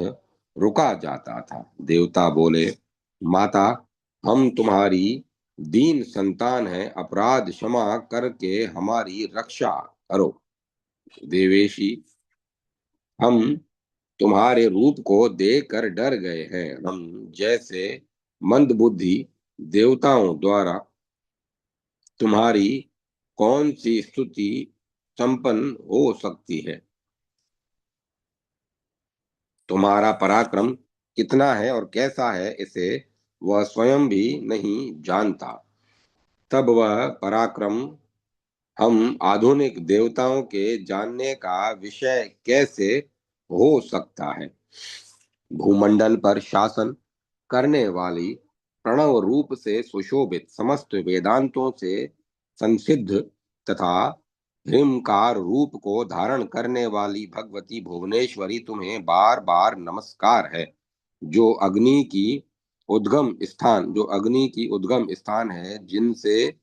रुका जाता था। देवता बोले, माता, हम तुम्हारी दीन संतान हैं, अपराध क्षमा करके हमारी रक्षा करो। देवेशी, हम तुम्हारे रूप को देखकर डर गए हैं। हम जैसे मंदबुद्धि देवताओं द्वारा तुम्हारी कौन सी स्तुति संपन्न हो सकती है। तुम्हारा पराक्रम कितना है और कैसा है इसे वह स्वयं भी नहीं जानता। तब वह पराक्रम हम आधुनिक देवताओं के जानने का विषय कैसे हो सकता है। भूमंडल पर शासन करने वाली प्रणव रूप से सुशोभित समस्त वेदांतों से संसिद्ध तथा हिमकार रूप को धारण करने वाली भगवती भुवनेश्वरी तुम्हें बार बार नमस्कार है। जो अग्नि की उद्गम स्थान है, जिनसे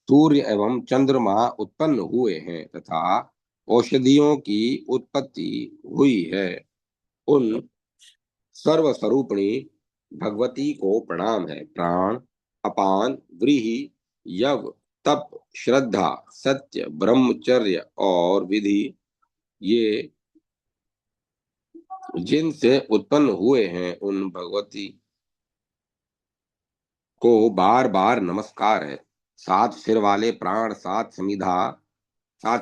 सूर्य एवं चंद्रमा उत्पन्न हुए हैं तथा औषधियों की उत्पत्ति हुई है, उन सर्वस्वरूपिणी भगवती को प्रणाम है। प्राण, अपान, व्रीहि, यव, तप, श्रद्धा, सत्य, ब्रह्मचर्य और विधि ये जिनसे उत्पन्न हुए हैं उन भगवती को बार बार नमस्कार है। सात सिर वाले प्राण, सात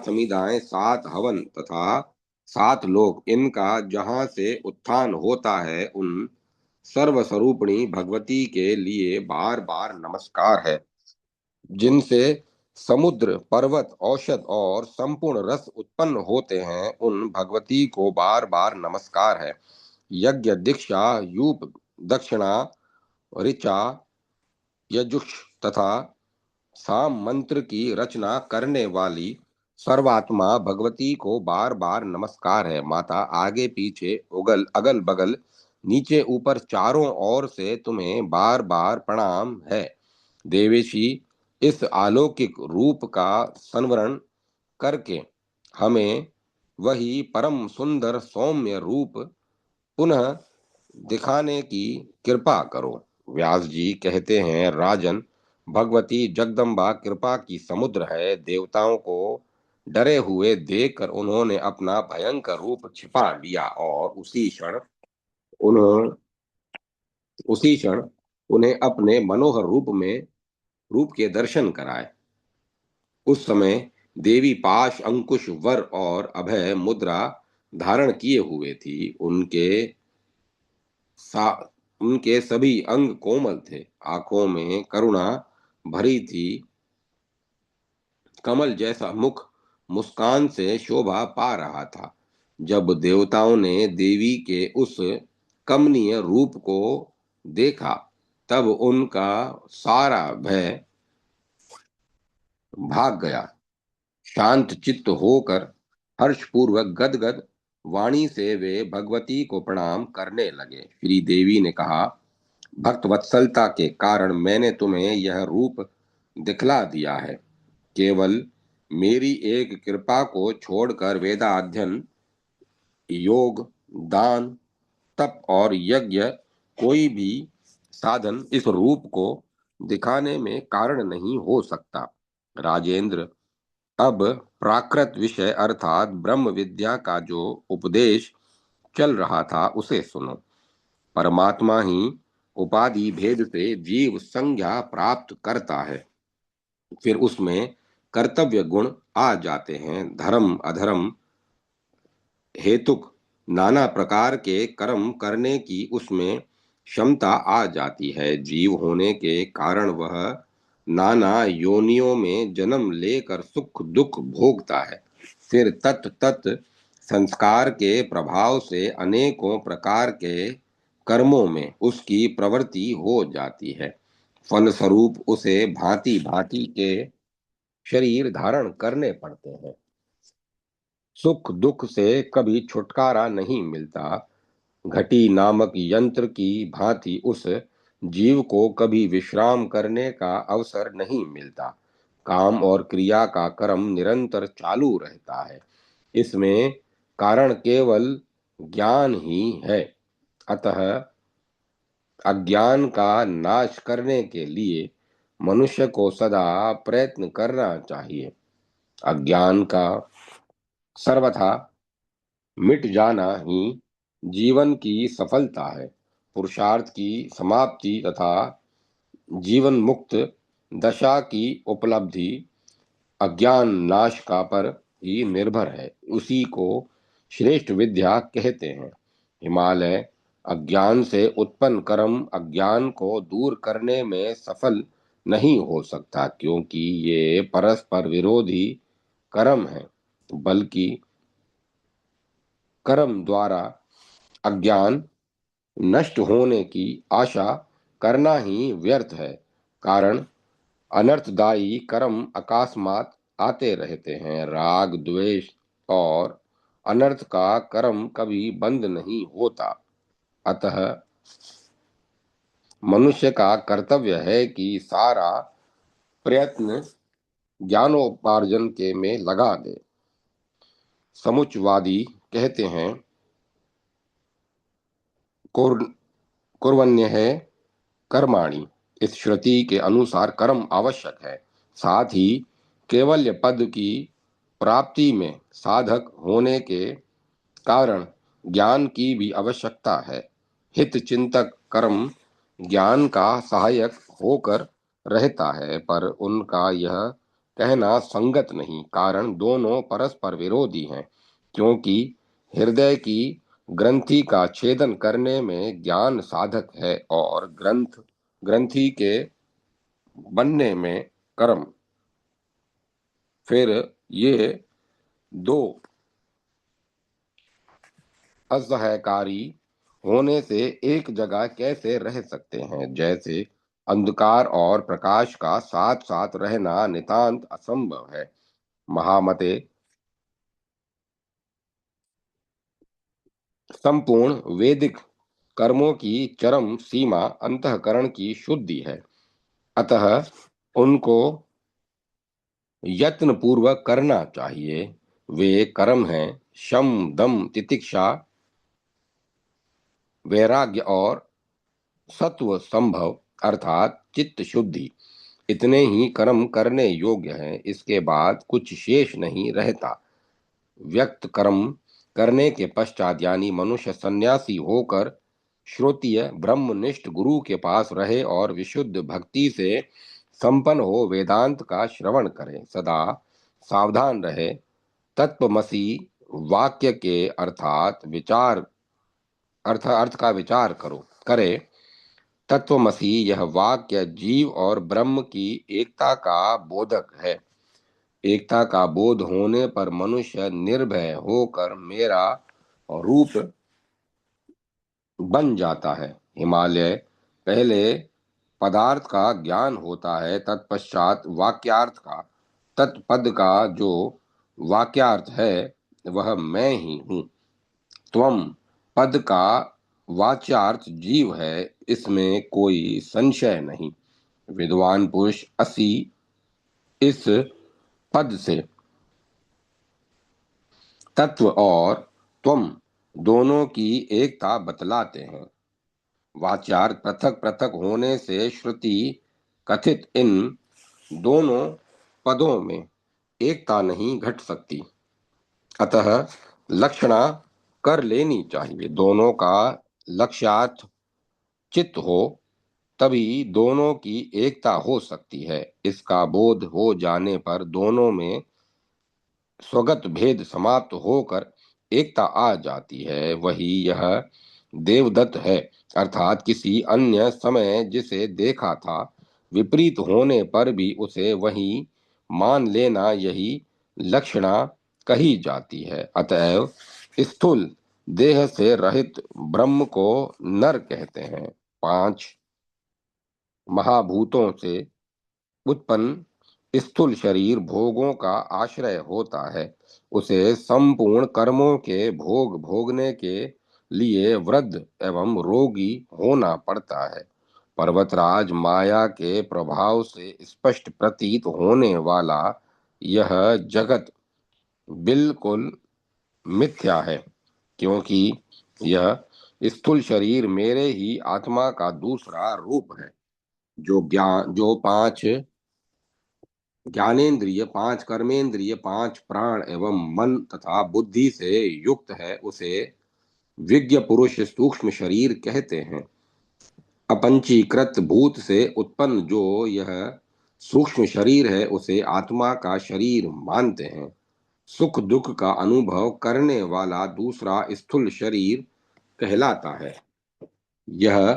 समिधाएं, सात हवन तथा सात लोक, इनका जहां से उत्थान होता है, उन सर्वस्वरूपिणी भगवती के लिए बार बार नमस्कार है। जिनसे समुद्र, पर्वत, औषध और संपूर्ण रस उत्पन्न होते हैं, उन भगवती को बार बार नमस्कार है। यज्ञ, दीक्षा, यूप, दक्षिणा, ऋचा, यजुष तथा साम मंत्र की रचना करने वाली सर्वात्मा भगवती को बार बार नमस्कार है। माता, आगे पीछे, उगल अगल बगल, नीचे ऊपर, चारों ओर से तुम्हें बार बार प्रणाम है। देवेशी, इस अलौकिक रूप का संवरण करके हमें वही परम सुंदर सौम्य रूप पुनः दिखाने की कृपा करो। व्यास जी कहते हैं, राजन, भगवती जगदम्बा कृपा की समुद्र है। देवताओं को डरे हुए देखकर उन्होंने अपना भयंकर रूप छिपा लिया और उन्होंने उसी क्षण उन्हें अपने मनोहर रूप के दर्शन कराए। उस समय देवी पाश, अंकुश, वर और अभय मुद्रा धारण किए हुए थी। सा उनके सभी अंग कोमल थे, आंखों में करुणा भरी थी, कमल जैसा मुख मुस्कान से शोभा पा रहा था। जब देवताओं ने देवी के उस कमनीय रूप को देखा, तब उनका सारा भय भाग गया। शांत चित्त होकर हर्षपूर्वक गदगद वाणी से वे भगवती को प्रणाम करने लगे। श्री देवी ने कहा, भक्त वत्सलता के कारण मैंने तुम्हें यह रूप दिखला दिया है। केवल मेरी एक कृपा को छोड़कर वेदाध्ययन, योग, दान, तप और यज्ञ, कोई भी साधन इस रूप को दिखाने में कारण नहीं हो सकता। राजेंद्र, अब प्राकृत विषय अर्थात ब्रह्म विद्या का जो उपदेश चल रहा था, उसे सुनो। परमात्मा ही उपाधि भेद से जीव संज्ञा प्राप्त करता है। फिर उसमें कर्तव्य गुण आ जाते हैं। धर्म अधर्म हेतुक नाना प्रकार के कर्म करने की उसमें क्षमता आ जाती है। जीव होने के कारण वह नाना योनियों में जन्म लेकर सुख दुख भोगता है। फिर तत् तत् संस्कार के प्रभाव से अनेकों प्रकार के कर्मों में उसकी प्रवृत्ति हो जाती है। फलस्वरूप उसे भांति भांति के शरीर धारण करने पड़ते हैं। सुख दुख से कभी छुटकारा नहीं मिलता। घटी नामक यंत्र की भांति उस जीव को कभी विश्राम करने का अवसर नहीं मिलता। काम और क्रिया का क्रम निरंतर चालू रहता है। इसमें कारण केवल ज्ञान ही है। अतः अज्ञान का नाश करने के लिए मनुष्य को सदा प्रयत्न करना चाहिए। अज्ञान का सर्वथा मिट जाना ही जीवन की सफलता है। पुरुषार्थ की समाप्ति तथा जीवन मुक्त दशा की उपलब्धि अज्ञान नाश का पर ही निर्भर है। उसी को श्रेष्ठ विद्या कहते हैं। हिमालय अज्ञान से उत्पन्न कर्म अज्ञान को दूर करने में सफल नहीं हो सकता, क्योंकि ये परस्पर विरोधी कर्म है। बल्कि कर्म द्वारा अज्ञान नष्ट होने की आशा करना ही व्यर्थ है। कारण अनर्थदायी कर्म अकस्मात आते रहते हैं। राग, द्वेष और अनर्थ का कर्म कभी बंद नहीं होता। अतः मनुष्य का कर्तव्य है कि सारा प्रयत्न ज्ञानोपार्जन के में लगा दे। समुच्चयवादी कहते हैं, कुर्वन्य है कर्माणि। इस श्रुति के अनुसार कर्म आवश्यक है। साथ ही केवल्य पद की प्राप्ति में साधक होने के कारण ज्ञान की भी आवश्यकता है। हित चिंतक कर्म ज्ञान का सहायक होकर रहता है, पर उनका यह कहना संगत नहीं, कारण दोनों परस्पर विरोधी हैं। क्योंकि हृदय की ग्रंथि का छेदन करने में ज्ञान साधक है और ग्रंथि के बनने में कर्म। फिर ये दो असहकारी होने से एक जगह कैसे रह सकते हैं? जैसे अंधकार और प्रकाश का साथ साथ रहना नितांत असंभव है। महामते, संपूर्ण वैदिक कर्मों की चरम सीमा अंतःकरण की शुद्धि है। अतः उनको यत्न पूर्वक करना चाहिए। वे कर्म हैं शम, दम, तितिक्षा, वैराग्य और सत्व संभव अर्थात चित्त शुद्धि। इतने ही कर्म करने योग्य हैं, इसके बाद कुछ शेष नहीं रहता। व्यक्त कर्म करने के पश्चात यानी मनुष्य सन्यासी होकर श्रोतीय ब्रह्मनिष्ठ गुरु के पास रहे और विशुद्ध भक्ति से संपन्न हो वेदांत का श्रवण करे, सदा सावधान रहे। तत्वमसी वाक्य के अर्थ का विचार करे। तत्वमसी यह वाक्य जीव और ब्रह्म की एकता का बोधक है। एकता का बोध होने पर मनुष्य निर्भय होकर मेरा रूप बन जाता है। हिमालय पहले पदार्थ का ज्ञान होता है, तत्पश्चात वाक्यार्थ का। तत्पद का जो वाक्यार्थ है वह मैं ही हूँ। त्वम पद का वाच्यार्थ जीव है, इसमें कोई संशय नहीं। विद्वान पुरुष असी इस पद से तत्व और त्वम दोनों की एकता बतलाते हैं। वाच्यार्थ पृथक पृथक होने से श्रुति कथित इन दोनों पदों में एकता नहीं घट सकती। अतः लक्षणा कर लेनी चाहिए। दोनों का लक्ष्यार्थ चित्त हो, तभी दोनों की एकता हो सकती है। इसका बोध हो जाने पर दोनों में स्वगत भेद समाप्त होकर एकता आ जाती है। वही यह देवदत्त है, अर्थात किसी अन्य समय जिसे देखा था विपरीत होने पर भी उसे वही मान लेना, यही लक्षणा कही जाती है। अतएव स्थूल देह से रहित ब्रह्म को नर कहते हैं। 5 महाभूतों से उत्पन्न स्थूल शरीर भोगों का आश्रय होता है। उसे संपूर्ण कर्मों के भोग भोगने के लिए वृद्ध एवं रोगी होना पड़ता है। पर्वतराज माया के प्रभाव से स्पष्ट प्रतीत होने वाला यह जगत बिल्कुल मिथ्या है, क्योंकि यह स्थूल शरीर मेरे ही आत्मा का दूसरा रूप है। जो 5 ज्ञानेन्द्रिय, 5 कर्मेंद्रिय, 5 प्राण एवं मन तथा बुद्धि से युक्त है, उसे विज्ञ पुरुष सूक्ष्म शरीर कहते हैं। अपंचीकृत भूत से उत्पन्न जो यह सूक्ष्म शरीर है उसे आत्मा का शरीर मानते हैं। सुख दुख का अनुभव करने वाला दूसरा स्थूल शरीर कहलाता है। यह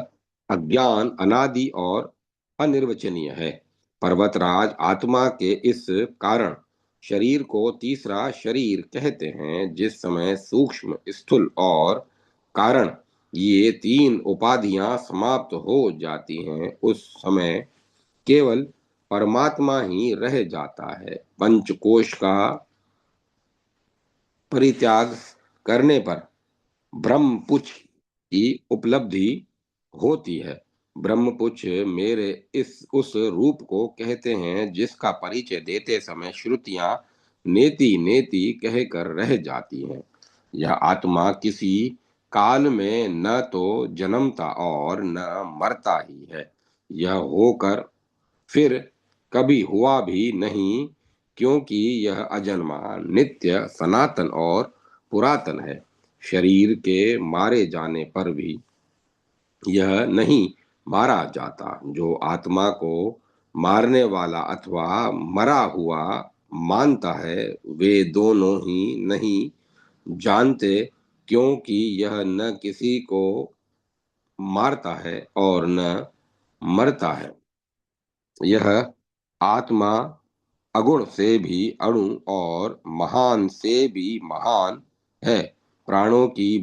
अज्ञान अनादि और अनिर्वचनीय है। पर्वतराज आत्मा के इस कारण शरीर को तीसरा शरीर कहते हैं। जिस समय सूक्ष्म, स्थूल और कारण ये 3 उपाधियां समाप्त हो जाती हैं, उस समय केवल परमात्मा ही रह जाता है। पंचकोश का परित्याग करने पर ब्रह्मपुच्छ की उपलब्धि होती है। ब्रह्मपुच्छ मेरे इस उस रूप को कहते हैं जिसका परिचय देते समय श्रुतियां नेति नेति कहकर रह जाती हैं। यह आत्मा किसी काल में न तो जन्मता और न मरता ही है। यह होकर फिर कभी हुआ भी नहीं, क्योंकि यह अजन्मा, नित्य, सनातन और पुरातन है। शरीर के मारे जाने पर भी यह नहीं मारा जाता। जो आत्मा को मारने वाला अथवा मरा हुआ मानता है, वे दोनों ही नहीं जानते, क्योंकि यह न किसी को मारता है और न मरता है। यह आत्मा अगुण से भी अणु और महान से भी महान है। प्राणों की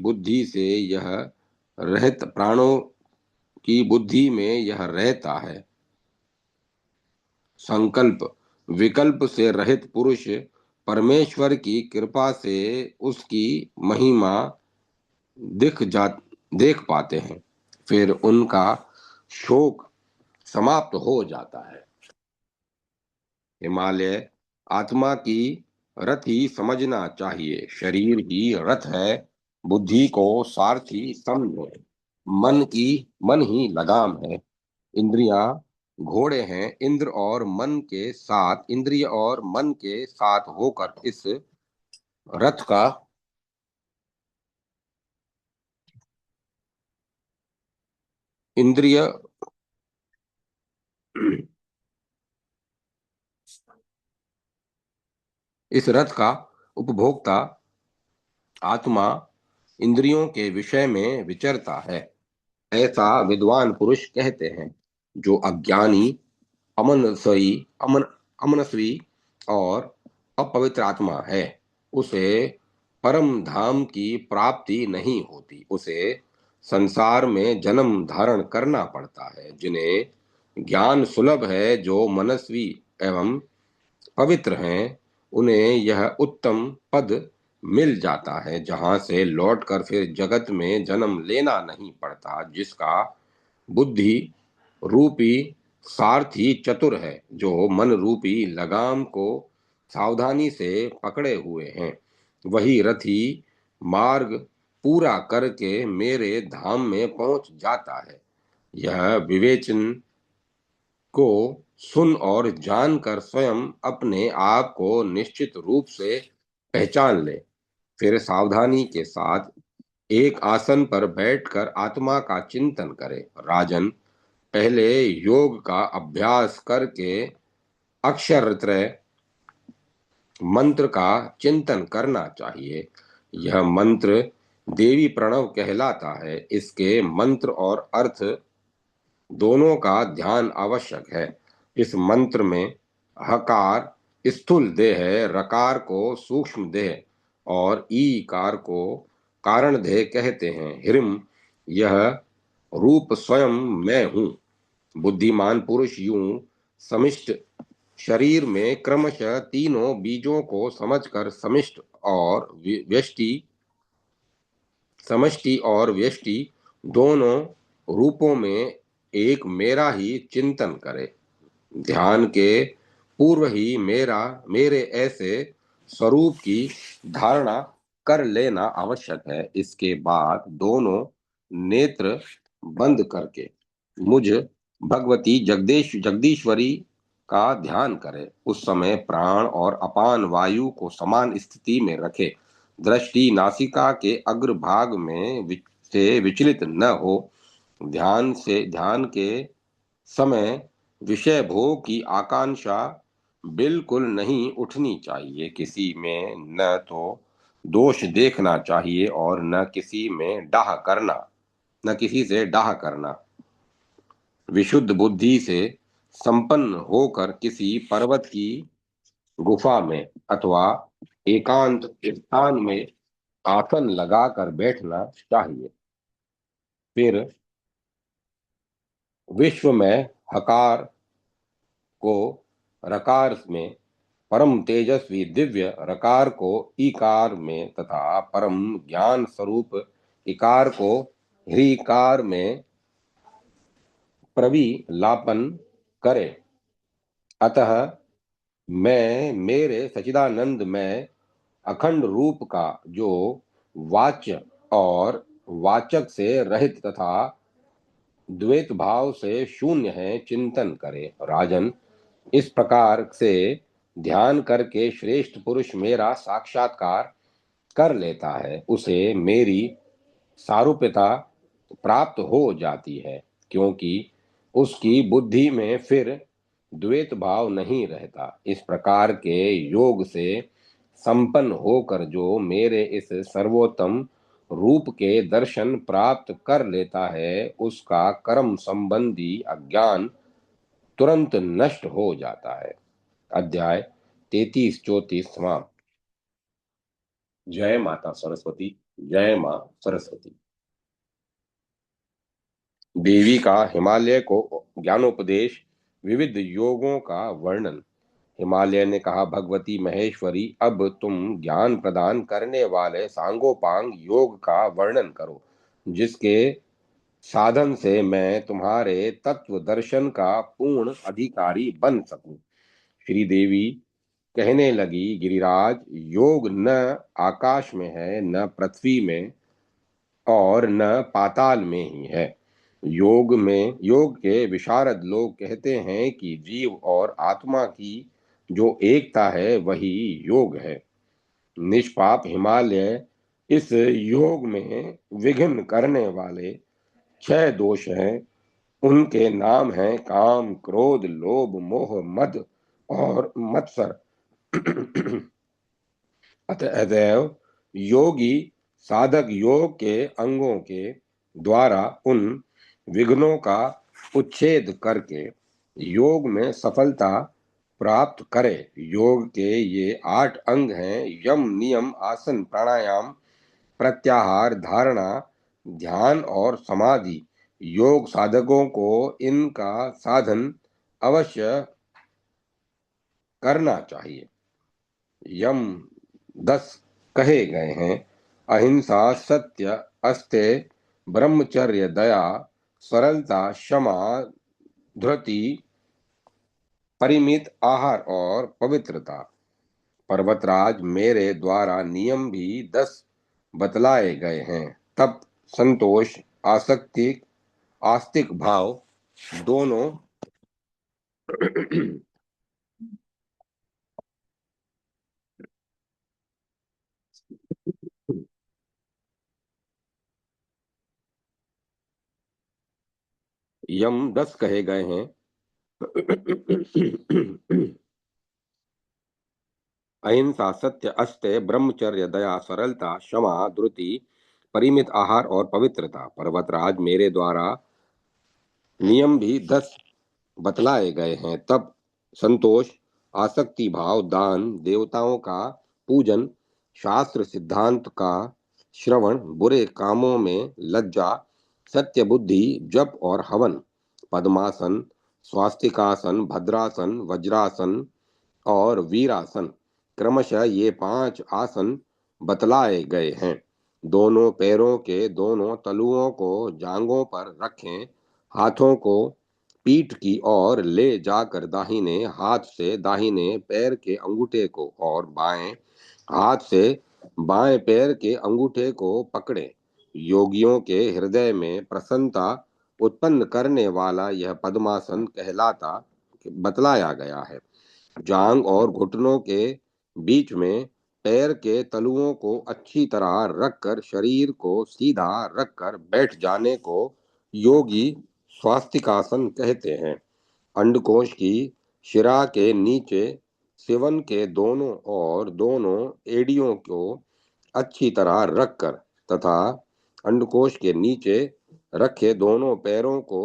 बुद्धि में यह रहता है। संकल्प विकल्प से रहित पुरुष परमेश्वर की कृपा से उसकी महिमा दिख जा देख पाते हैं, फिर उनका शोक समाप्त हो जाता है। हिमालय आत्मा की रथी समझना चाहिए। शरीर ही रथ है, बुद्धि को सारथी समझो। मन ही लगाम है, इंद्रियां घोड़े हैं। इंद्रिय और मन के साथ होकर इस रथ का इंद्रिय इस रथ का उपभोक्ता आत्मा इंद्रियों के विषय में विचरता है, ऐसा विद्वान पुरुष कहते हैं। जो अज्ञानी, अमनस्वी अमन अमनस्वी और अपवित्र आत्मा है, उसे परम धाम की प्राप्ति नहीं होती। उसे संसार में जन्म धारण करना पड़ता है। जिन्हें ज्ञान सुलभ है, जो मनस्वी एवं पवित्र हैं, उन्हें यह उत्तम पद मिल जाता है, जहां से लौटकर फिर जगत में जन्म लेना नहीं पड़ता। जिसका बुद्धि रूपी सारथी चतुर है, जो मन रूपी लगाम को सावधानी से पकड़े हुए हैं, वही रथी मार्ग पूरा करके मेरे धाम में पहुंच जाता है। यह विवेचन को सुन और जानकर स्वयं अपने आप को निश्चित रूप से पहचान ले, फिर सावधानी के साथ एक आसन पर बैठकर आत्मा का चिंतन करे। राजन, पहले योग का अभ्यास करके अक्षरत्रय मंत्र का चिंतन करना चाहिए। यह मंत्र देवी प्रणव कहलाता है। इसके मंत्र और अर्थ दोनों का ध्यान आवश्यक है। इस मंत्र में हकार स्थूल देह है, रकार को सूक्ष्म देह और ईकार को कारण देह कहते हैं। ह्रीम, यह रूप स्वयं मैं हूँ। बुद्धिमान पुरुष यूं समिष्ट शरीर में क्रमशः तीनों बीजों को समझकर और व्यष्टि समष्टि और व्यष्टि दोनों रूपों में एक मेरा ही चिंतन करे। ध्यान के पूर्व ही मेरे ऐसे स्वरूप की धारणा कर लेना आवश्यक है। इसके बाद दोनों नेत्र बंद करके मुझ भगवती जगदीश्वरी का ध्यान करे। उस समय प्राण और अपान वायु को समान स्थिति में रखे। दृष्टि नासिका के अग्रभाग में से विचलित न हो। ध्यान के समय विषय भोग की आकांक्षा बिल्कुल नहीं उठनी चाहिए। किसी में न तो दोष देखना चाहिए और न किसी से डाह करना। विशुद्ध बुद्धि से संपन्न होकर किसी पर्वत की गुफा में अथवा एकांत स्थान में आसन लगाकर बैठना चाहिए। फिर विश्व में हकार को रकार में, परम तेजस्वी दिव्य रकार को ईकार में तथा परम ज्ञान स्वरूप इकार को ह्रीकार में प्रविलापन करे। अतः मैं मेरे सचिदानंद में अखंड रूप का, जो वाच्य और वाचक से रहित तथा द्वैत भाव से शून्य है, चिंतन करे। राजन, इस प्रकार से ध्यान करके श्रेष्ठ पुरुष मेरा साक्षात्कार कर लेता है। उसे मेरी सारूप्यता प्राप्त हो जाती है, क्योंकि उसकी बुद्धि में फिर द्वैत भाव नहीं रहता। इस प्रकार के योग से संपन्न होकर जो मेरे इस सर्वोत्तम रूप के दर्शन प्राप्त कर लेता है, उसका कर्म संबंधी अज्ञान तुरंत नष्ट हो जाता है। अध्याय 33-34। जय माता सरस्वती। जय मां सरस्वती। देवी का हिमालय को ज्ञानोपदेश, विविध योगों का वर्णन। हिमालय ने कहा, भगवती महेश्वरी, अब तुम ज्ञान प्रदान करने वाले सांगोपांग योग का वर्णन करो, जिसके साधन से मैं तुम्हारे तत्व दर्शन का पूर्ण अधिकारी बन सकूं। श्री देवी कहने लगी, गिरिराज, योग न आकाश में है, न पृथ्वी में, और न पाताल में ही है। योग के विशारद लोग कहते हैं कि जीव और आत्मा की जो एकता है वही योग है। निष्पाप हिमालय, इस योग में विघ्न करने वाले 6 दोष हैं। उनके नाम हैं काम, क्रोध, लोभ, मोह, मद और मत्सर। अतएव योगी साधक योग के अंगों के द्वारा उन विघ्नों का उच्छेद करके योग में सफलता प्राप्त करे। योग के ये 8 अंग हैं: यम, नियम, आसन, प्राणायाम, प्रत्याहार, धारणा, ध्यान और समाधि। योग साधकों को इनका साधन अवश्य करना चाहिए। यम 10 कहे गए हैं: अहिंसा, सत्य, अस्तेय, ब्रह्मचर्य, दया, सरलता, क्षमा, धृति, परिमित आहार और पवित्रता। पर्वतराज, मेरे द्वारा नियम भी 10 बतलाए गए हैं। तप, संतोष, आसक्ति, आस्तिक भाव दोनों यम 10 कहे गए हैं: अहिंसा, सत्य, अस्तेय, ब्रह्मचर्य, दया, सरलता, क्षमा, धृति, परिमित आहार और पवित्रता। पर्वतराज, मेरे द्वारा नियम भी 10 बतलाए गए हैं। तब, संतोष, आसक्ति भाव, दान, देवताओं का पूजन, शास्त्र सिद्धांत का श्रवण, बुरे कामों में लज्जा, सत्य बुद्धि, जप और हवन, पद्मासन, स्वास्तिकासन, भद्रासन, वज्रासन और वीरासन। क्रमशः ये 5 आसन बतलाए गए हैं। दोनों पैरों के दोनों तलुओं को जांघों पर रखें, हाथों को पीठ की ओर ले जाकर दाहिने हाथ से दाहिने पैर के अंगूठे को और बाएं हाथ से बाएं पैर के अंगूठे को पकड़ें। योगियों के हृदय में प्रसन्नता उत्पन्न करने वाला यह पद्मासन कहलाता बतलाया गया है। जांग और घुटनों के बीच में पैर के तलुओं को अच्छी तरह रखकर शरीर को सीधा रखकर बैठ जाने को योगी स्वास्तिकासन कहते हैं। अंडकोश की शिरा के नीचे सिवन के दोनों और दोनों एड़ियों को अच्छी तरह रखकर तथा अंडकोश के नीचे रखे दोनों पैरों को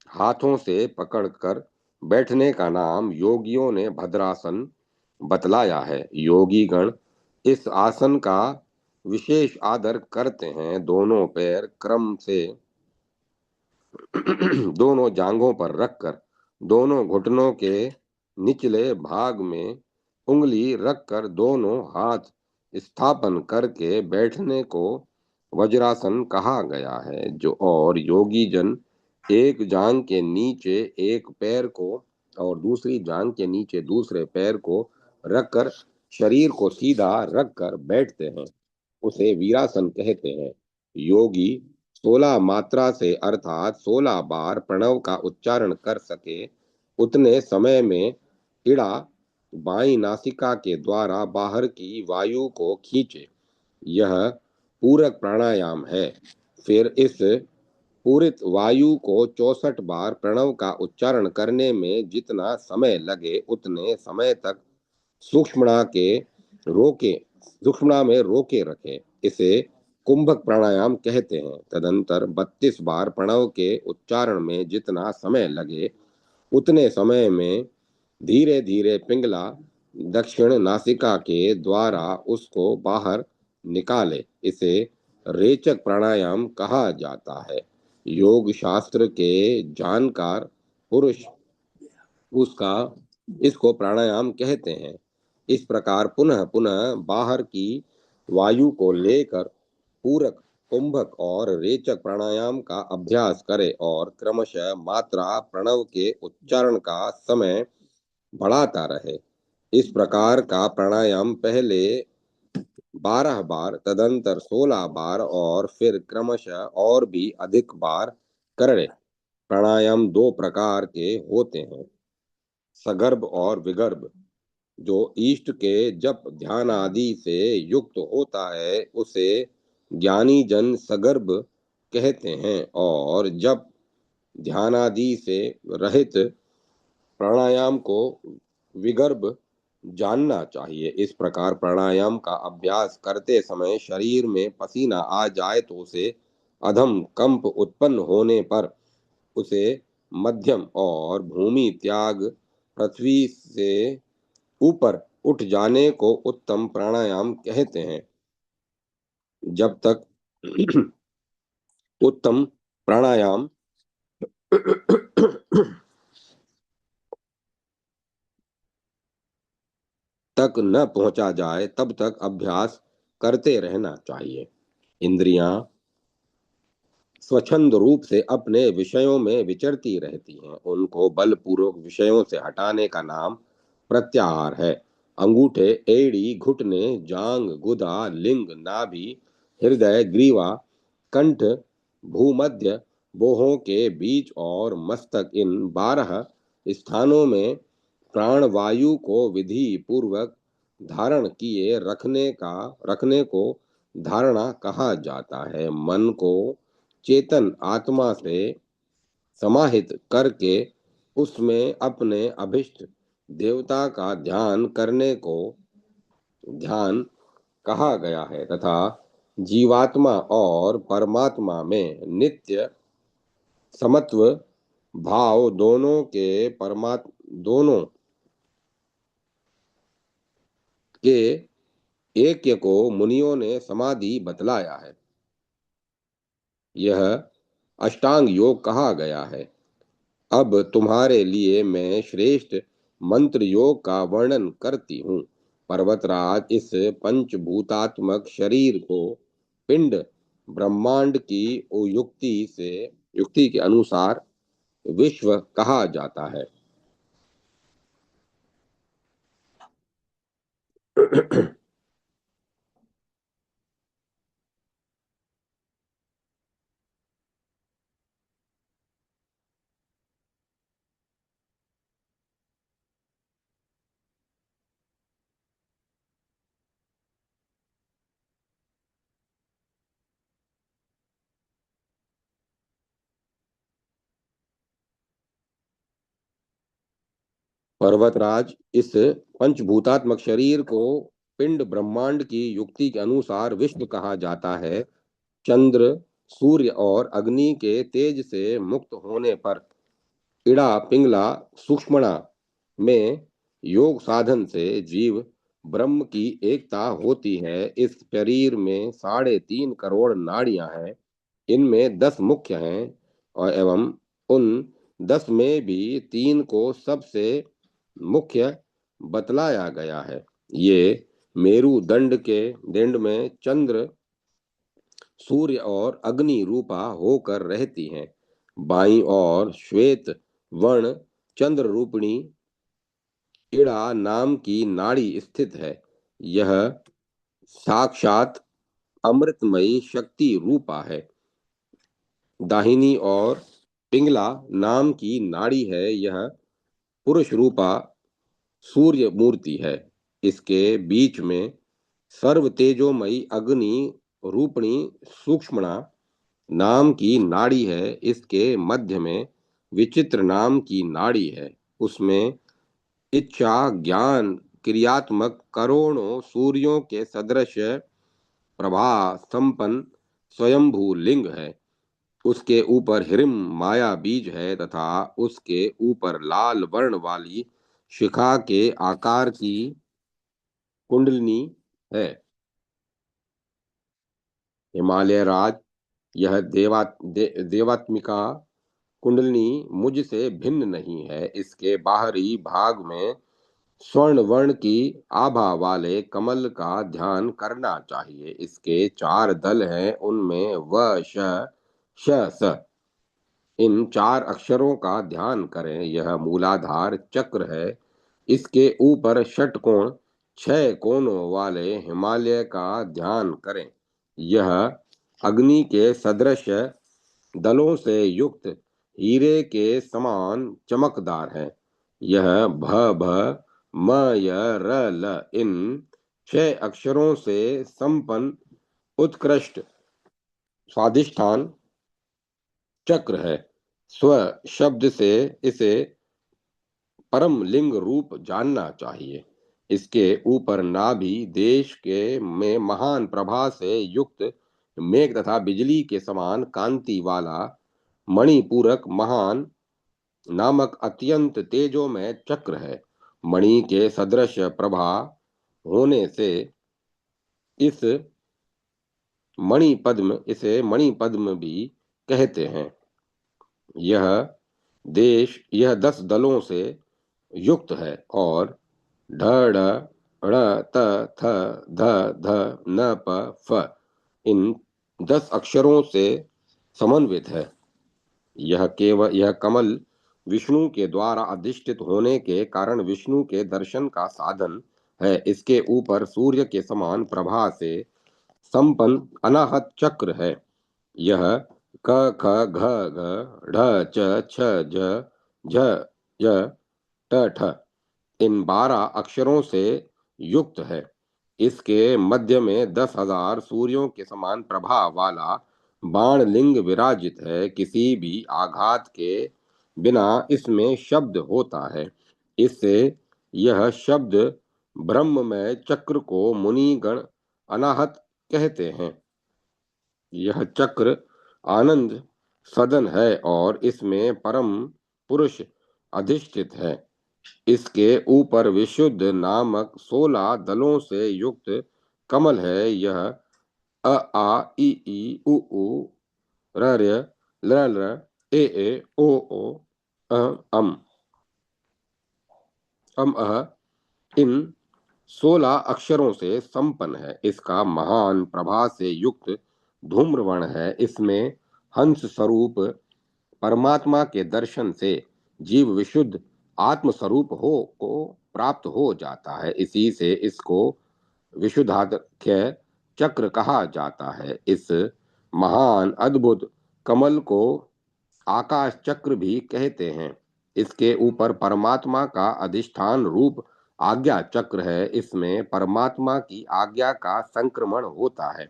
हाथों से पकड़कर बैठने का नाम योगियों ने भद्रासन बतलाया है। योगी गण इस आसन का विशेष आदर करते हैं। दोनों पैर क्रम से दोनों जांघों पर रखकर दोनों घुटनों के निचले भाग में उंगली रखकर दोनों हाथ स्थापन करके बैठने को वज्रासन कहा गया है। जो और योगी जन एक जांग के नीचे एक पैर को और दूसरी जांग के नीचे दूसरे पैर को रखकर शरीर को सीधा रखकर बैठते हैं, उसे वीरासन कहते हैं। योगी 16 मात्रा से अर्थात 16 बार प्रणव का उच्चारण कर सके, उतने समय में इड़ा बाई नासिका के द्वारा बाहर की वायु को खींचे। यह पूरक प्राणायाम है। फिर इस पूरित वायु को 64 बार प्रणव का उच्चारण करने में जितना समय लगे उतने समय तक सुषुम्ना के रोके सुषुम्ना में रोके रखे। इसे कुंभक प्राणायाम कहते हैं। तदंतर 32 बार प्रणव के उच्चारण में जितना समय लगे उतने समय में धीरे धीरे पिंगला दक्षिण नासिका के द्वारा उसको बाहर निकाले। इसे रेचक प्राणायाम कहा जाता है। योग शास्त्र के जानकार पुरुष उसका इसको प्राणायाम कहते हैं। इस प्रकार पुनः पुनः बाहर की वायु को लेकर पूरक, कुंभक और रेचक प्राणायाम का अभ्यास करे और क्रमशः मात्रा प्रणव के उच्चारण का समय बढ़ाता रहे। इस प्रकार का प्राणायाम पहले 12 बार, तदंतर 16 बार और फिर क्रमशः और भी अधिक बार करे। प्राणायाम दो प्रकार के होते हैं, सगर्भ और विगर्भ। जो इष्ट के जप ध्यान आदि से युक्त होता है उसे ज्ञानी जन सगर्भ कहते हैं और जप ध्यान आदि से रहित प्राणायाम को विगर्भ जानना चाहिए। इस प्रकार प्राणायाम का अभ्यास करते समय शरीर में पसीना आ जाए तो उसे अधम कंप उत्पन्न होने पर उसे मध्यम और भूमि त्याग पृथ्वी से ऊपर उठ जाने को उत्तम प्राणायाम कहते हैं। जब तक उत्तम प्राणायाम तक न पहुंचा जाए तब तक अभ्यास करते रहना चाहिए। इंद्रियां स्वच्छंद रूप से अपने विषयों में विचरती रहती हैं। उनको बलपूर्वक विषयों से हटाने का नाम प्रत्याहार है। अंगूठे, एड़ी, घुटने, जांग, गुदा, लिंग, नाभि, हृदय, ग्रीवा, कंठ, भूमध्य, बोहों के बीच और मस्तक, इन 12 स्थानों में प्राणवायु को विधि पूर्वक धारण किए रखने को धारणा कहा जाता है। मन को चेतन आत्मा से समाहित करके उसमें अपने अभिष्ट देवता का ध्यान करने को ध्यान कहा गया है तथा जीवात्मा और परमात्मा में नित्य समत्व भाव दोनों के ऐक्य को मुनियों ने समाधि बतलाया है। यह अष्टांग योग कहा गया है। अब तुम्हारे लिए मैं श्रेष्ठ मंत्र योग का वर्णन करती हूँ। पर्वतराज, इस पंचभूतात्मक शरीर को पिंड ब्रह्मांड की युक्ति के अनुसार विश्व कहा जाता है। पर्वतराज, इस पंचभूतात्मक शरीर को पिंड ब्रह्मांड की युक्ति के अनुसार विश्व कहा जाता है। चंद्र, सूर्य और अग्नि के तेज से मुक्त होने पर इड़ा, पिंगला, सूक्ष्मणा में योग साधन से जीव ब्रह्म की एकता होती है। इस शरीर में 3.5 करोड़ नाड़ियां हैं। इनमें 10 मुख्य हैं और एवं उन 10 में भी 3 को सबसे मुख्य बतलाया गया है। ये मेरु दंड में चंद्र, सूर्य और अग्नि रूपा होकर रहती हैं। बाईं और श्वेत वर्ण चंद्र रूपिणी इड़ा नाम की नाड़ी स्थित है। यह साक्षात अमृतमयी शक्ति रूपा है। दाहिनी और पिंगला नाम की नाड़ी है। यह पुरुष रूपा सूर्य मूर्ति है। इसके बीच में सर्व तेजोमयी अग्नि रूपणी सूक्ष्मणा नाम की नाड़ी है, इसके मध्य में विचित्र नाम की नाड़ी है। उसमें इच्छा ज्ञान क्रियात्मक करोड़ों सूर्यों के सदृश प्रभा संपन्न स्वयंभू लिंग है। उसके ऊपर हिरिम माया बीज है तथा उसके ऊपर लाल वर्ण वाली शिखा के आकार की कुंडलिनी है। हिमालय राज, यह देवात्मिका कुंडलिनी मुझसे भिन्न नहीं है। इसके बाहरी भाग में स्वर्ण वर्ण की आभा वाले कमल का ध्यान करना चाहिए। इसके चार दल हैं, उनमें व श स, इन चार अक्षरों का ध्यान करें। यह मूलाधार चक्र है। इसके ऊपर षटकोण, छह कोणों वाले हिमालय का ध्यान करें। यह अग्नि के सदृश दलों से युक्त हीरे के समान चमकदार है। यह भ भ म य र ल, इन छह अक्षरों से संपन्न उत्कृष्ट स्वादिष्ठान चक्र है। स्व शब्द से इसे परम लिंग रूप जानना चाहिए। इसके ऊपर नाभि देश के में महान प्रभा से युक्त मेघ तथा बिजली के समान कांति वाला मणिपूरक महान नामक अत्यंत तेजोमय चक्र है। मणि के सदृश प्रभा होने से इस इसे मणिपद्म भी कहते हैं। यह यह 10 दलों से युक्त है और ढ ढ ण त थ ध ध न प फ, इन 10 अक्षरों से समन्वित है। यह कमल विष्णु के द्वारा अधिष्ठित होने के कारण विष्णु के दर्शन का साधन है। इसके ऊपर सूर्य के समान प्रभा से संपन्न अनाहत चक्र है। यह क ख घ घ ढ च छ झ झ ज ट ठ, इन 12 अक्षरों से युक्त है। इसके मध्य में 10,000 सूर्यों के समान प्रभा वाला बाण लिंग विराजित है। किसी भी आघात के बिना इसमें शब्द होता है। इससे यह शब्द ब्रह्ममय चक्र को मुनिगण अनाहत कहते हैं। यह चक्र आनंद सदन है और इसमें परम पुरुष अधिष्ठित है। इसके ऊपर विशुद्ध नामक 16 दलों से युक्त कमल है। यह अ आ इ ई उ ऊ र र ल ल ए ओ अ अम अह, इन 16 अक्षरों से संपन्न है। इसका महान प्रभा से युक्त धूम्रवर्ण है। इसमें हंस स्वरूप परमात्मा के दर्शन से जीव विशुद्ध आत्म स्वरूप को प्राप्त हो जाता है। इसी से इसको विशुद्धाख्य चक्र कहा जाता है। इस महान अद्भुत कमल को आकाश चक्र भी कहते हैं। इसके ऊपर परमात्मा का अधिष्ठान रूप आज्ञा चक्र है। इसमें परमात्मा की आज्ञा का संक्रमण होता है।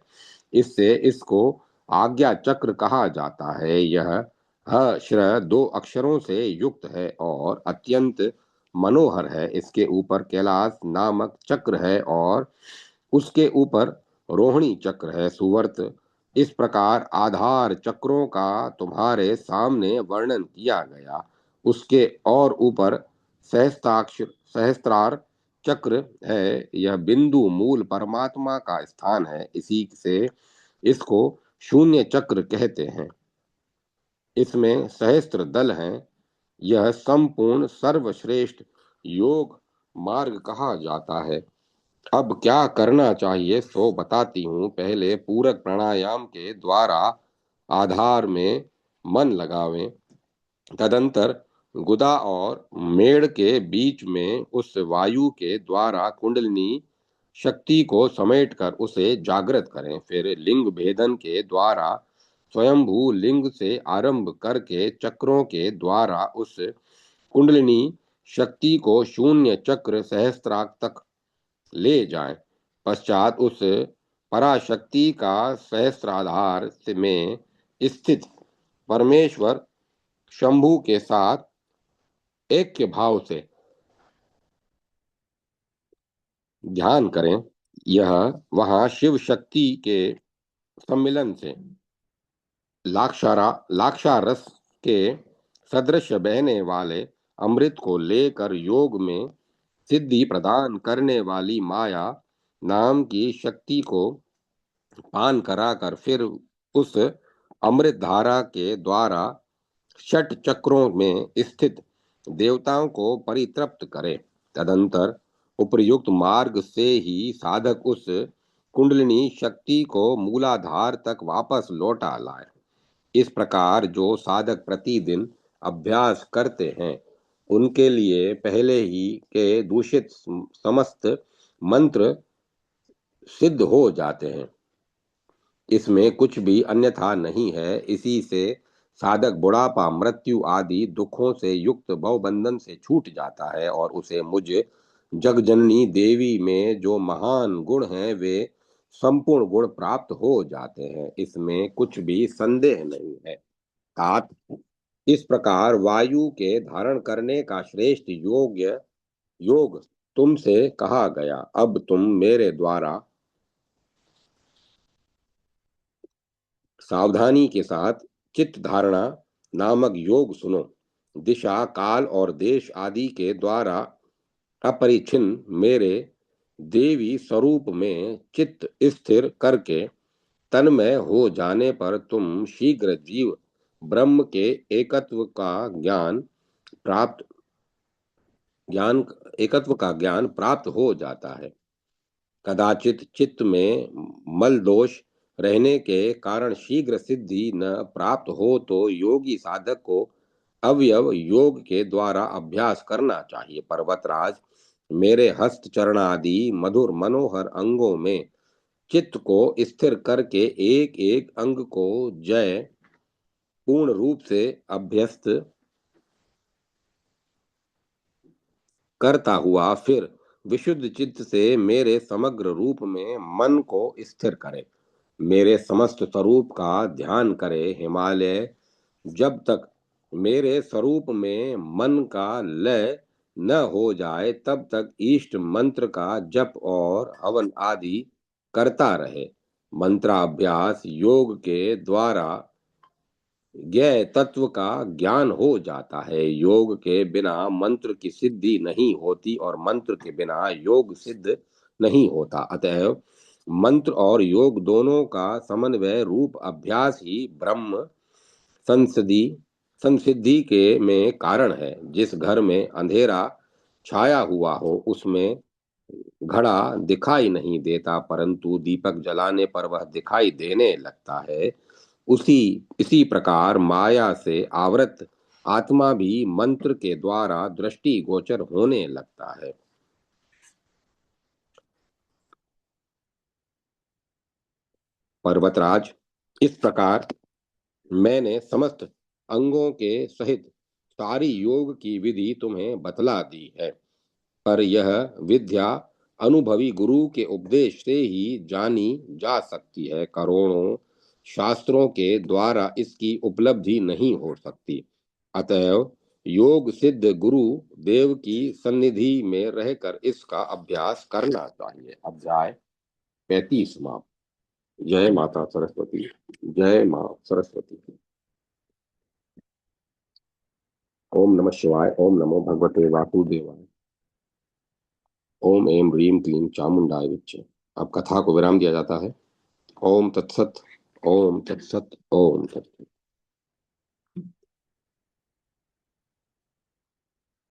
इससे इसको आज्ञा चक्र कहा जाता है। यह ह श्र 2 अक्षरों से युक्त है और अत्यंत मनोहर है। इसके ऊपर कैलाश नामक चक्र है और उसके ऊपर रोहिणी चक्र है। सुवर्त, इस प्रकार आधार चक्रों का तुम्हारे सामने वर्णन किया गया। उसके और ऊपर सहस्त्रार चक्र है। यह बिंदु मूल परमात्मा का स्थान है। इसी से इसको शून्य चक्र कहते हैं। इसमें सहस्त्र दल हैं। यह संपूर्ण सर्वश्रेष्ठ योग मार्ग कहा जाता है। अब क्या करना चाहिए सो बताती हूँ। पहले पूरक प्राणायाम के द्वारा आधार में मन लगावें। तदंतर गुदा और मेड़ के बीच में उस वायु के द्वारा कुंडलिनी शक्ति को समेटकर उसे जागृत करें। फिर लिंग भेदन के द्वारा स्वयंभू लिंग से आरंभ करके चक्रों के द्वारा उस कुंडलिनी शक्ति को शून्य चक्र सहस्त्रार तक ले जाएं। पश्चात उस पराशक्ति का सहस्त्राधार में स्थित परमेश्वर शंभु के साथ ऐक्य भाव से ध्यान करें। यह वहां शिव शक्ति के सम्मिलन से लाक्षारस के सदृश बहने वाले अमृत को लेकर योग में सिद्धि प्रदान करने वाली माया नाम की शक्ति को पान कराकर फिर उस अमृत धारा के द्वारा षट चक्रों में स्थित देवताओं को परितृप्त करे। तदंतर उपर्युक्त मार्ग से ही साधक उस कुंडलिनी शक्ति को मूलाधार तक वापस लौटा लाए। इस प्रकार जो साधक प्रतिदिन अभ्यास करते हैं उनके लिए पहले ही के दूषित समस्त मंत्र सिद्ध हो जाते हैं। इसमें कुछ भी अन्यथा नहीं है। इसी से साधक बुढ़ापा मृत्यु आदि दुखों से युक्त भवबंधन से छूट जाता है और उसे मुझ जगजननी देवी में जो महान गुण हैं वे संपूर्ण गुण प्राप्त हो जाते हैं। इसमें कुछ भी संदेह नहीं है। तात इस प्रकार वायु के धारण करने का श्रेष्ठ योग तुमसे कहा गया। अब तुम मेरे द्वारा सावधानी के साथ चित्त धारणा नामक योग सुनो। दिशा काल और देश आदि के द्वारा अपरिछिन्न मेरे देवी स्वरूप में चित्त स्थिर करके तन्मय हो जाने पर तुम शीघ्र जीव ब्रह्म के प्राप्त ज्ञान एकत्व का ज्ञान प्राप्त हो जाता है। कदाचित चित्त में मल दोष रहने के कारण शीघ्र सिद्धि न प्राप्त हो तो योगी साधक को अवयव योग के द्वारा अभ्यास करना चाहिए। पर्वतराज, मेरे हस्त चरण आदि मधुर मनोहर अंगों में चित्त को स्थिर करके एक एक अंग को जय पूर्ण रूप से अभ्यस्त करता हुआ फिर विशुद्ध चित्त से मेरे समग्र रूप में मन को स्थिर करे। मेरे समस्त स्वरूप का ध्यान करे। हिमालय जब तक मेरे स्वरूप में मन का लय न हो जाए तब तक इष्ट मंत्र का जप और हवन आदि करता रहे। मंत्राभ्यास योग के द्वारा ज्ञेय तत्व का ज्ञान हो जाता है। योग के बिना मंत्र की सिद्धि नहीं होती और मंत्र के बिना योग सिद्ध नहीं होता। अतएव मंत्र और योग दोनों का समन्वय रूप अभ्यास ही ब्रह्म संसिद्धि संसिद्धि के में कारण है। जिस घर में अंधेरा छाया हुआ हो उसमें घड़ा दिखाई नहीं देता, परंतु दीपक जलाने पर वह दिखाई देने लगता है। उसी इसी प्रकार माया से आवृत आत्मा भी मंत्र के द्वारा दृष्टि गोचर होने लगता है। पर्वतराज, इस प्रकार मैंने समस्त अंगों के सहित सारी योग की विधि तुम्हें बतला दी है, पर यह विद्या अनुभवी गुरु के उपदेश से ही जानी जा सकती है। करोड़ों शास्त्रों के द्वारा इसकी उपलब्धि नहीं हो सकती। अतएव योग सिद्ध गुरु देव की सन्निधि में रहकर इसका अभ्यास करना चाहिए। अध्याय 35 समाप्त। जय माता सरस्वती। जय मां सरस्वती। ओम नमः शिवाय। ओम नमो भगवते वासुदेवाय। ओम एम ह्रीम क्लीम चामुंडाय विच्चे। अब कथा को विराम दिया जाता है। ओम तत्सत। ओम तत्सत। ओम तत्सत।